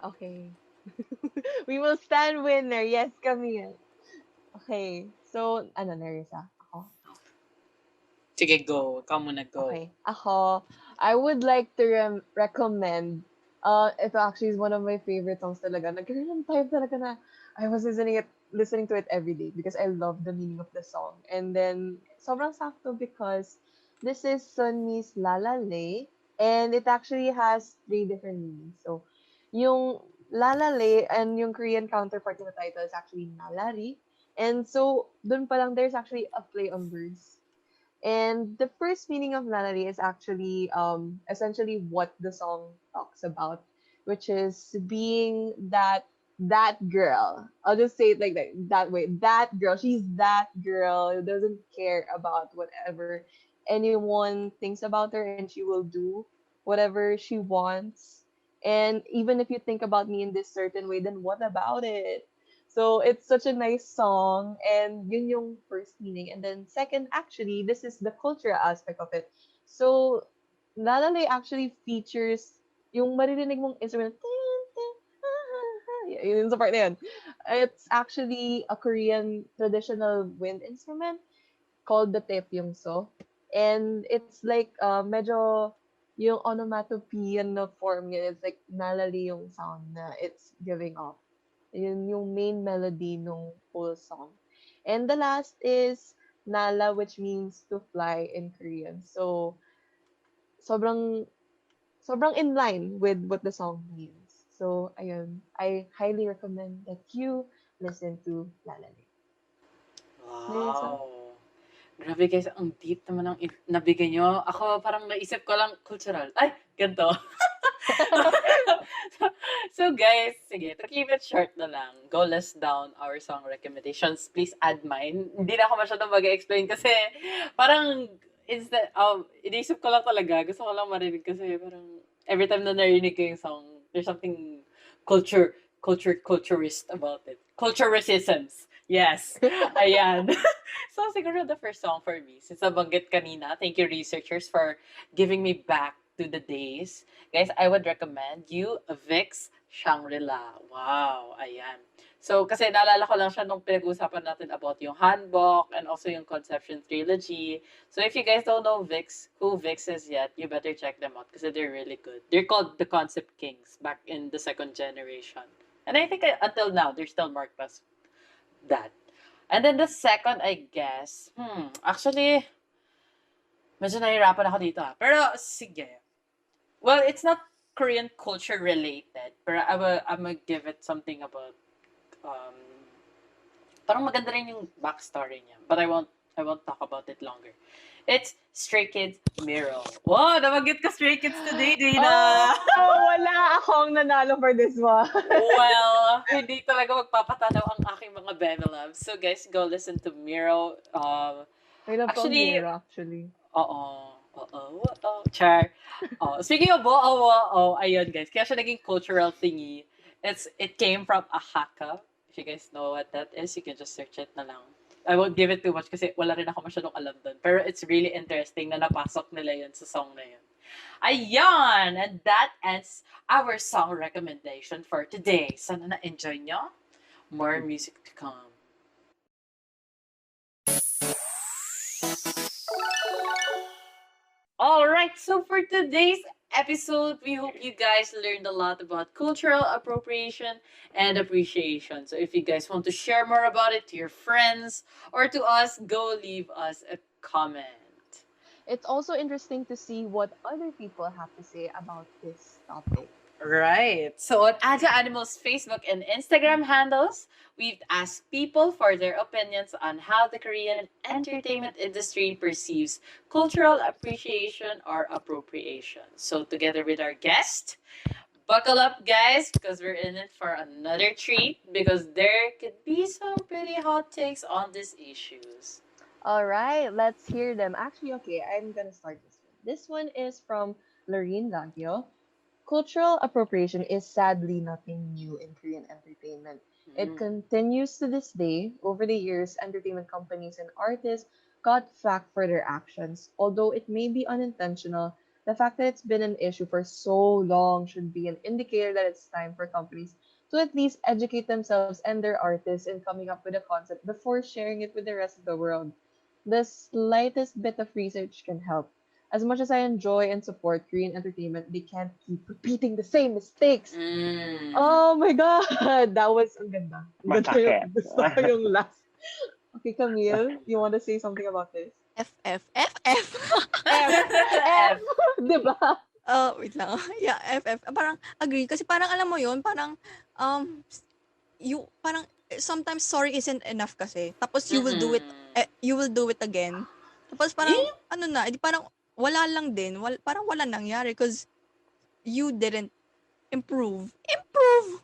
Okay. We will stand winner. Yes, Camille. Okay. So, Nerissa? Ako? Sige, go. Ikaw muna, go. Okay. Ako, I would like to recommend, ito actually is one of my favorite songs talaga. Nagkaroon ng time talaga na I was listening to it every day because I love the meaning of the song. And then, sobrang sakto because this is Sunmi's Lalale, and it actually has 3 different meanings. So, yung Lalale and yung Korean counterpart in the title is actually Nalari. And so, dun pa lang, there's actually a play on words. And the first meaning of Lalari is actually essentially what the song talks about, which is being that girl. I'll just say it like that way. That girl. She's that girl who doesn't care about whatever anyone thinks about her, and she will do whatever she wants. And even if you think about me in this certain way, then what about it? So it's such a nice song, and yun yung first meaning. And then second, actually, this is the cultural aspect of it. So, Lalale actually features yung maririnig mong instrument. Yun sa part na yun. It's actually a Korean traditional wind instrument called the tepyungso. And it's like medyo yung onomatopoeia na form niya. It's like nalali yung sound na it's giving off. Yun yung main melody nung whole song. And the last is Nala, which means to fly in Korean. So, sobrang in line with what the song means. So, ayun. I highly recommend that you listen to Lalali. Nerissa? Wow. Grabe guys, ang deep naman ang nabigay nyo. Ako parang naisip ko lang cultural. Ay, ganito. So guys, sige, to keep it short na lang, go list down our song recommendations. Please add mine. Hindi na ako masyadong mag-explain kasi parang inisip ko lang talaga. Gusto ko lang marinig kasi parang every time na narinig ko yung song, there's something culturist about it. Culturisms. Yes. Ayan. So siguro the first song for me, since nabanggit kanina, thank you researchers for giving me back to the days. Guys, I would recommend you Vic's Shangri-La. Wow, ayan. So, kasi naalala ko lang siya nung pinag-usapan natin about yung Hanbok and also yung Conception Trilogy. So, if you guys don't know who Vic's is yet, you better check them out kasi they're really good. They're called the Concept Kings back in the second generation. And I think until now, they're still marked as that. And then the second, I guess, actually, medyo nahihirapan ako dito ha. Pero, sige. Well, it's not Korean culture related, pero I'm gonna give it something about, parang maganda rin yung backstory niya. But I won't talk about it longer. It's Stray Kids Miro. Wow, nabanggit ka Stray Kids today, Dina! Wala akong nanalo for this one. Well, hindi talaga magpapatanaw ang aking mga Benelabs. So guys, go listen to Miro. I love Actually, Miro, actually. Char. Speaking of ayun guys. Kaya siya naging cultural thingy. It came from a haka. If you guys know what that is, you can just search it na lang. I won't give it too much kasi wala rin ako masyadong alam doon. Pero it's really interesting na napasok nila yun sa song na yun. Ayan! And that ends our song recommendation for today. Sana na-enjoy nyo. More music to come. Alright, so for today's episode, we hope you guys learned a lot about cultural appropriation and appreciation. So if you guys want to share more about it to your friends or to us, go leave us a comment. It's also interesting to see what other people have to say about this topic. Right. So on Aja Animals Facebook and Instagram handles, we've asked people for their opinions on how the Korean entertainment industry perceives cultural appreciation or appropriation. So together with our guest, buckle up guys because we're in it for another treat because there could be some pretty hot takes on these issues. All right, let's hear them. Actually, okay, I'm gonna start this one. This one is from Laureen Laguio. Cultural appropriation is sadly nothing new in Korean entertainment. It continues to this day. Over the years, entertainment companies and artists got flack for their actions. Although it may be unintentional, the fact that it's been an issue for so long should be an indicator that it's time for companies to at least educate themselves and their artists in coming up with a concept before sharing it with the rest of the world. The slightest bit of research can help. As much as I enjoy and support Korean entertainment, they can't keep repeating the same mistakes. Oh my God! That was ang ganda. Masakit. Gusto ko yung last. Okay, Camille, you want to say something about this? F. F. Diba? Wait lang. Yeah, F. Parang agree. Kasi parang alam mo yun, parang, parang, sometimes sorry isn't enough kasi. Tapos you will do it again. Tapos parang, parang, wala lang din. Parang wala nangyari because you didn't improve.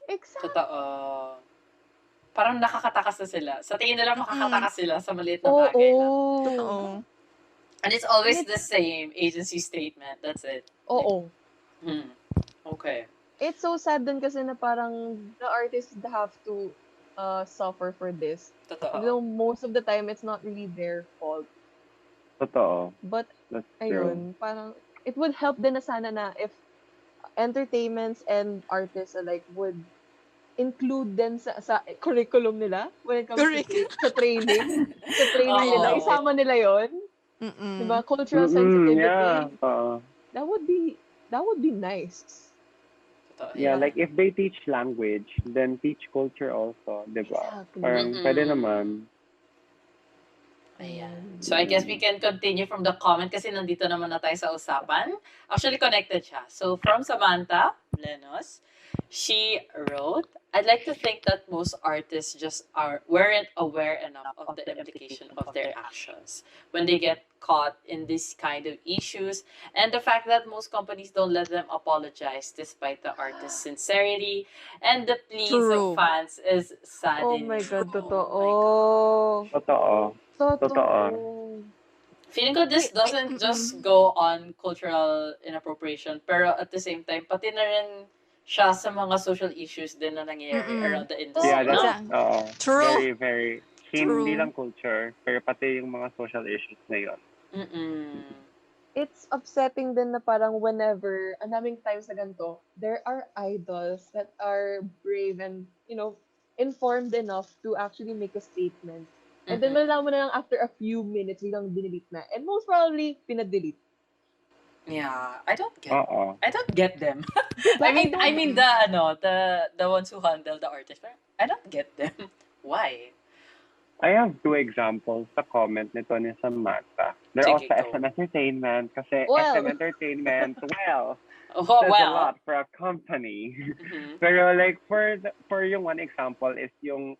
Exactly. Totoo. Parang nakakatakas na sila. Sa tingin nila makakatakas sila sa maliit na bagay lang. Totoo. And it's always the same agency statement. That's it. Oo. Okay. It's so sad din kasi na parang the artists have to suffer for this. Totoo. Though most of the time, it's not really their fault. Totoo. But, That's ayun, parang, it would help din na sana na if entertainments and artists alike would include din sa curriculum nila when it comes to training. Sa training nila. Isama nila yon. Diba? Cultural sensitivity. Yeah. That would be nice. Yeah, like if they teach language, then teach culture also, diba? Exactly. Parang pwede naman. Ayan. So I guess we can continue from the comment kasi nandito naman na tayo sa usapan. Actually, connected siya. So from Samantha Lenos, she wrote, I'd like to think that most artists just weren't aware enough of the implication of their actions when they get caught in this kind of issues, and the fact that most companies don't let them apologize despite the artist's sincerity and the pleas of True. fans is Oh my saddening. God, Oh my god. totoo. Totoo. Totoo. Totoo. Feeling ko this Wait, doesn't just go on cultural inappropriation, pero at the same time, pati na rin siya sa mga social issues din na nangyayari around the Yeah, industry, that's no? True. very, very, hindi True. lang culture, pero pati yung mga social issues na yun. Mm-mm. it's upsetting din na parang whenever, ang daming times na ganito, there are idols that are brave and, informed enough to actually make a statement. And then Mm-mm. malalaman mo na lang after a few minutes, biglang dinelete na. And most probably, pinadelete. Yeah, I don't Oo. get them. Diba? I mean the ones who handle the artist. Parang, I don't get them. Why? I have two examples sa comment ni Toni sa Mata. They're Sige, also go. SM Entertainment kasi Well. SM Entertainment, well, Oh, says a well. lot for a company. Mhm. Pero like for yung one example is yung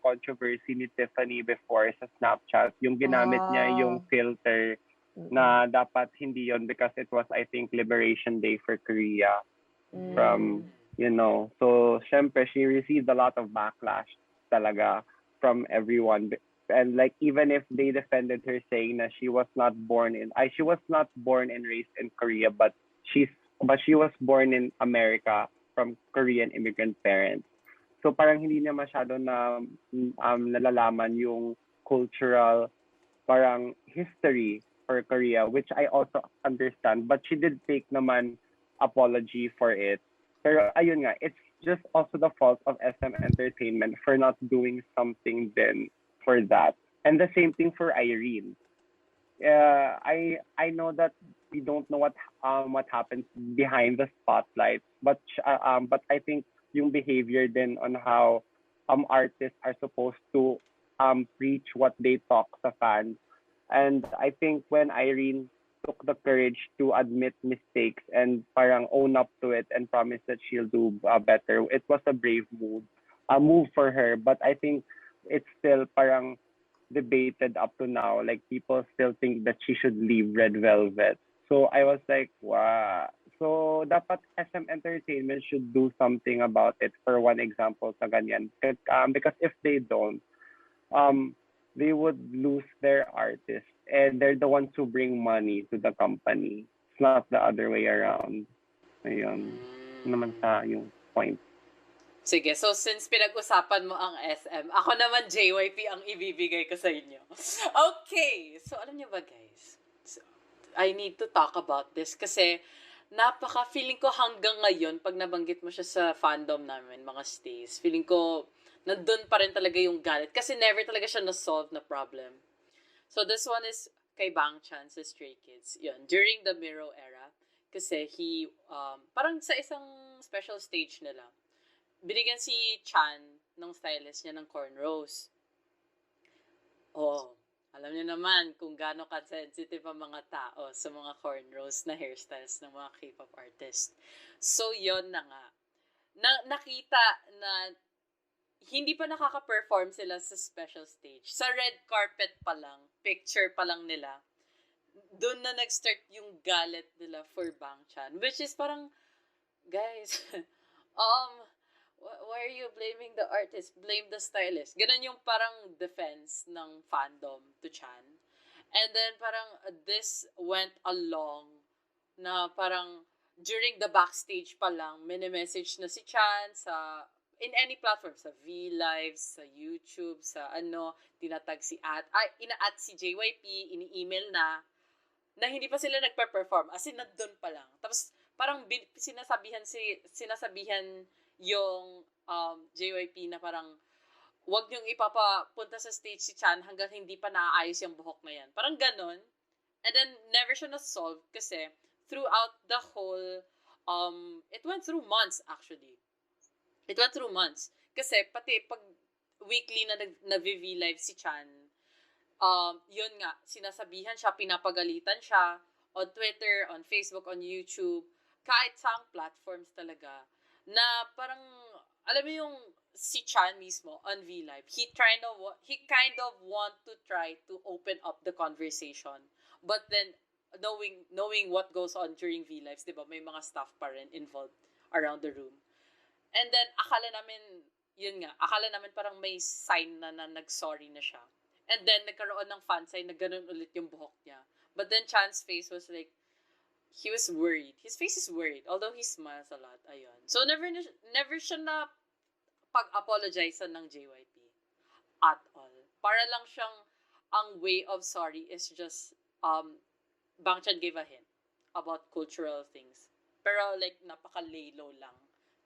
controversy ni Tiffany before sa Snapchat, yung ginamit niya yung filter na dapat hindi yon because it was I think Liberation Day for Korea from so syempre she received a lot of backlash talaga from everyone, and like even if they defended her saying that she was not born and raised in Korea, but she was born in America from Korean immigrant parents. So parang hindi niya masyado na nalalaman yung cultural parang history for Korea, which I also understand, but she did take naman apology for it. Pero ayun nga, it's just also the fault of SM Entertainment for not doing something then for that. And the same thing for Irene. I know that we don't know what happens behind the spotlight, but I think yung behavior then on how artists are supposed to preach what they talk sa fans. And I think when Irene took the courage to admit mistakes and parang own up to it and promise that she'll do better, it was a brave move for her. But I think it's still parang debated up to now. Like people still think that she should leave Red Velvet. So I was like, wow. So dapat SM Entertainment should do something about it. For one example, sa ganyan. Because if they don't, they would lose their artists, and they're the ones who bring money to the company. It's not the other way around. Ayun. Yun naman sa yung point. Sige, so since pinag-usapan mo ang SM, ako naman JYP ang ibibigay ko sa inyo. Okay, so alam niyo ba guys, I need to talk about this kasi feeling ko hanggang ngayon, pag nabanggit mo siya sa fandom namin, mga stays, feeling ko nandun pa rin talaga yung galit kasi never talaga siya na-solve na problem. So this one is kay Bang Chan sa Stray Kids. Yun, during the Miro era, kasi he, parang sa isang special stage nila, binigyan si Chan ng stylist niya ng cornrows. Oh, alam niyo naman kung gaano ka-sensitive ang mga tao sa mga cornrows na hairstyles ng mga K-pop artist. So, yon na nga. Nakita na hindi pa nakaka-perform sila sa special stage. Sa red carpet pa lang, picture pa lang nila, doon na nag-start yung galit nila for Bang Chan. Which is parang, guys, why are you blaming the artist? Blame the stylist. Ganun yung parang defense ng fandom to Chan. And then parang this went along na parang during the backstage pa lang, mini-message na si Chan sa in any platform, sa V-Live, sa YouTube, sa tinatag si ina-at si JYP, ini-email na hindi pa sila nagpe-perform, as in nandun pa lang. Tapos parang sinasabihan yung JYP na parang wag niyong ipapapunta sa stage si Chan hanggang hindi pa naaayos yung buhok na yan. Parang ganon. And then never siya na-solve kasi throughout the whole it went through months actually. It went through months. Kasi pati pag weekly na V-Live si Chan, yun nga, sinasabihan siya, pinapagalitan siya on Twitter, on Facebook, on YouTube, kahit saang platforms talaga, na parang, alam mo yung si Chan mismo on V-Live, he kind of want to try to open up the conversation. But then, knowing what goes on during V-Lives, di ba, may mga staff pa rin involved around the room. And then, akala namin parang may sign na nag-sorry na siya. And then, nagkaroon ng fan sign na ganun ulit yung buhok niya. But then, Chan's face was like, he was worried. His face is worried, although he smiles a lot. Ayun. So, never siya na pag-apologize ng JYP at all. Para lang siyang, ang way of sorry is just, Bangchan gave a hint about cultural things. Pero like, napaka-lay low lang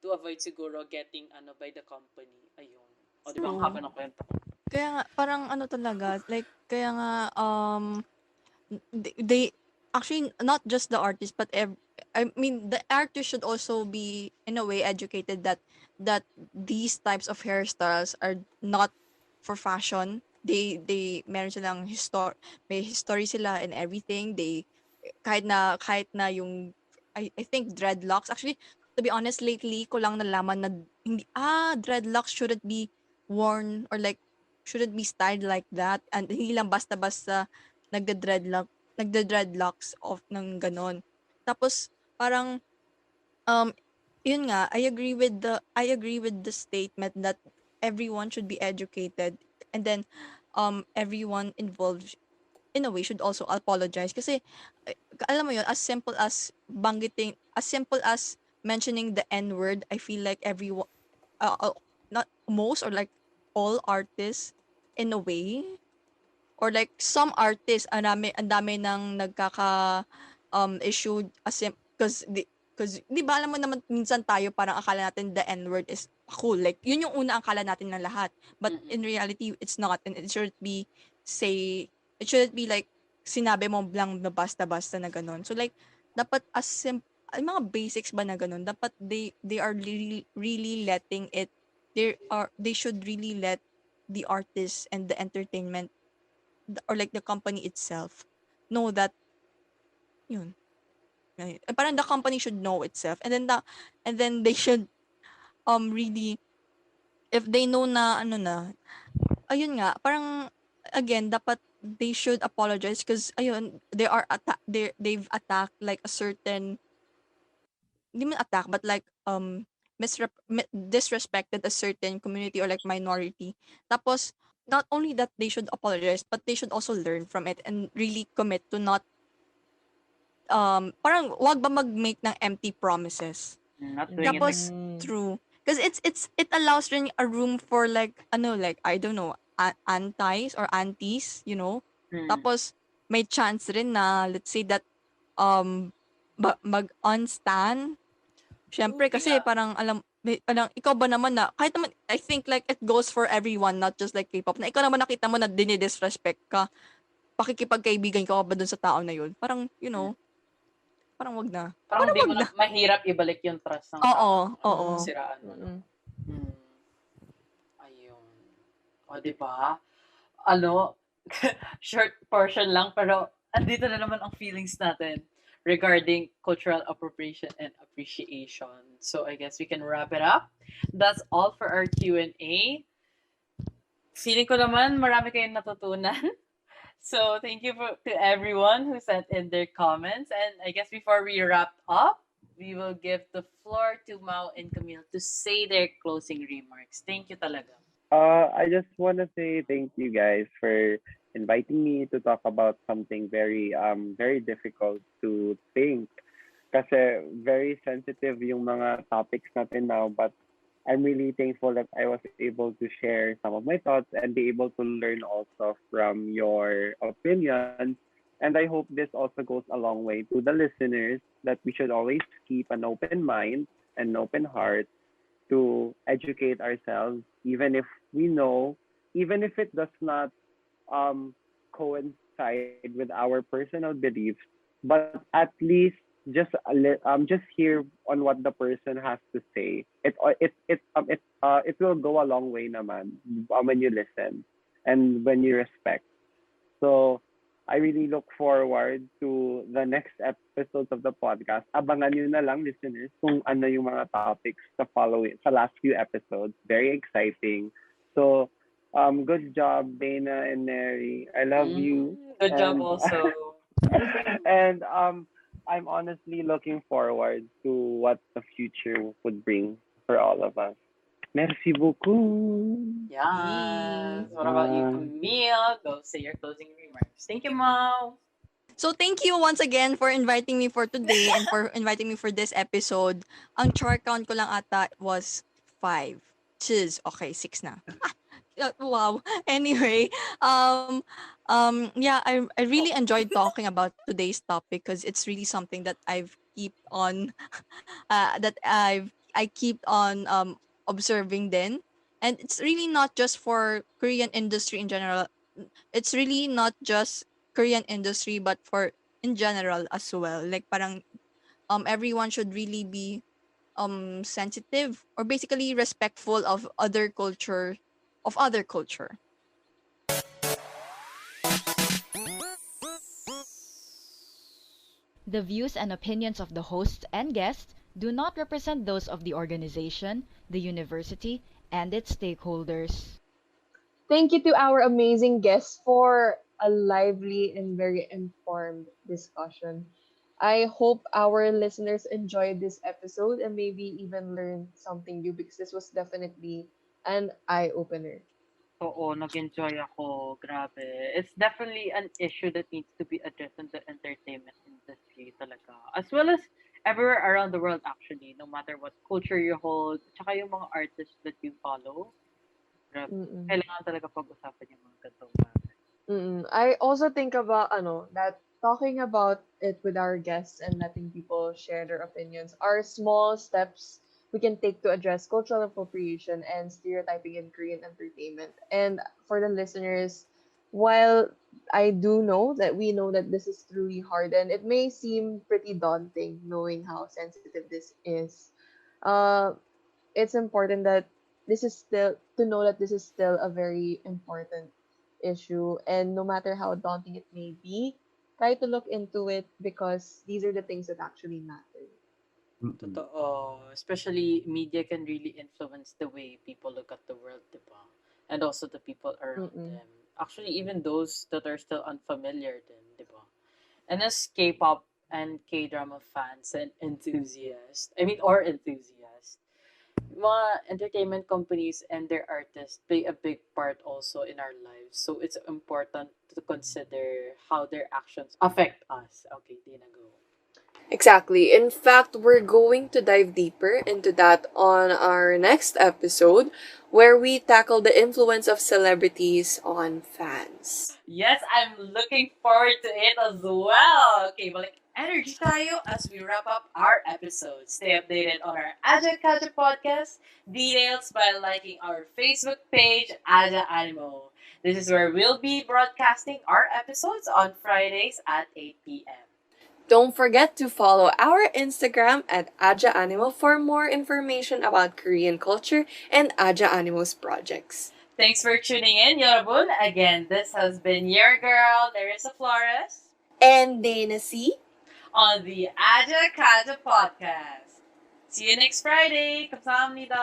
to avoid siguro getting by the company. Ayun. O, di ba? Ang True. haba ng kwento. Kaya nga, parang ano talaga, like, kaya nga, they actually, not just the artist, but I mean, the artist should also be, in a way, educated that these types of hairstyles are not for fashion. They meron silang may history sila and everything. They, kahit na yung, I think dreadlocks, actually, to be honest, lately ko lang nalaman na hindi, dreadlocks shouldn't be worn, or like, shouldn't be styled like that, and hindi lang basta-basta nagde-dreadlocks of ng ganon. Tapos parang, um yun nga, I agree with the statement that everyone should be educated, and then everyone involved, in a way, should also apologize, kasi eh, alam mo yun, as simple as mentioning the N word, I feel like everyone, not most, or like all artists, in a way, or like some artists, ang dami nang issue, because di ba, alam mo naman, minsan tayo parang akala natin the N word is cool, like yun yung una akala natin ng lahat, but in reality it's not, and say it shouldn't be like sinabi mo lang na basta-basta na ganun. So like, dapat ay, mga basics ba na ganun, dapat they are really really letting it, they should really let the artists and the entertainment, or like the company itself, know that, yun, right? Parang the company should know itself, and then they should really, if they know na ano na, ayun nga, parang again, dapat they should apologize, because ayun, they've attacked like a certain, hindi man attack, but like disrespected a certain community, or like minority. Tapos, not only that they should apologize, but they should also learn from it and really commit to not, parang wag ba mag-make ng empty promises. Not doing it Tapos, true. Because it allows rin a room for like, like, I don't know, antis or aunties, Tapos, may chance rin na, let's say that, mag-unstan. Siyempre, kasi parang, parang, ikaw ba naman na, kahit naman, I think like, it goes for everyone, not just like K-pop, na ikaw naman nakita mo na dinidisrespect ka, pakikipagkaibigan ka ba dun sa tao na yun? Parang, parang wag na. Parang hindi mo na mahirap ibalik yung trust ng tao. Oo. Siraan mo. Ayun. O, diba? Short portion lang, pero andito na naman ang feelings natin regarding cultural appropriation and appreciation. So, I guess we can wrap it up. That's all for our Q&A. Feeling ko naman marami kayong natutunan. So, thank you to everyone who sent in their comments. And I guess before we wrap up, we will give the floor to Mao and Camille to say their closing remarks. Thank you talaga. I just want to say thank you guys for inviting me to talk about something very very difficult to think. Kasi very sensitive yung mga topics natin now, but I'm really thankful that I was able to share some of my thoughts and be able to learn also from your opinions. And I hope this also goes a long way to the listeners, that we should always keep an open mind and an open heart to educate ourselves, even if even if it does not coincide with our personal beliefs, but at least just hear on what the person has to say. It will go a long way naman when you listen and when you respect. So I really look forward to the next episodes of the podcast. Abangan nyo na lang, listeners, kung ano yung mga topics sa sa last few episodes. Very exciting. So, good job, Dana and Mary. I love you. Good job And, also. and I'm honestly looking forward to what the future would bring for all of us. Merci beaucoup. Yes. What about you, Camille? Go say your closing remarks. Thank you, Mao. So thank you once again for inviting me for today and for inviting me for this episode. Ang char count ko lang ata was 5. Cheers. Okay, 6 na. Wow. Anyway, yeah, I really enjoyed talking about today's topic because it's really something that I've keep on I keep on observing then. And it's really not just for Korean industry in general. It's really not just Korean industry but for in general as well. Like parang everyone should really be sensitive or basically respectful of other culture. The views and opinions of the hosts and guests do not represent those of the organization, the university, and its stakeholders. Thank you to our amazing guests for a lively and very informed discussion. I hope our listeners enjoyed this episode and maybe even learned something new because this was definitely an eye opener. Oo, nag-enjoy ako. Grabe. It's definitely an issue that needs to be addressed in the entertainment industry talaga. As well as everywhere around the world actually, no matter what culture you hold, tsaka yung mga artists that you follow. Grabe. Mm-mm. Kailangan talaga pag-usapan yung mga ganitong bagay. I also think about that talking about it with our guests and letting people share their opinions are small steps we can take to address cultural appropriation and stereotyping in Korean entertainment. And for the listeners, while I do know that we know that this is truly hard and it may seem pretty daunting knowing how sensitive this is, uh, it's important that this is still to know that this is still a very important issue, and no matter how daunting it may be, try to look into it because these are the things that actually matter. Totoo. Especially, media can really influence the way people look at the world, diba? And also the people around Mm-mm. them. Actually, even those that are still unfamiliar din, diba? And as K-pop and K-drama fans and enthusiasts, or enthusiasts, mga entertainment companies and their artists play a big part also in our lives. So it's important to consider how their actions affect us. Okay, Dina, go. Exactly. In fact, we're going to dive deeper into that on our next episode where we tackle the influence of celebrities on fans. Yes, I'm looking forward to it as well. Okay, balik energy tayo as we wrap up our episode. Stay updated on our Kaja podcast details by liking our Facebook page, Aja Animo. This is where we'll be broadcasting our episodes on Fridays at 8 p.m. Don't forget to follow our Instagram at Aja Animo for more information about Korean culture and Aja Animo's projects. Thanks for tuning in, Yorobun. Again, this has been your girl, Nerissa Flores. And Dana C. On the Aja Kaja podcast. See you next Friday. 감사합니다.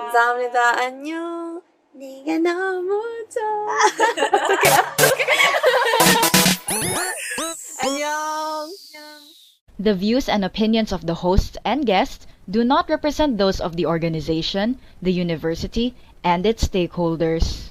감사합니다. 안녕. 네가 너무 좋아. Annyeong! The views and opinions of the hosts and guests do not represent those of the organization, the university, and its stakeholders.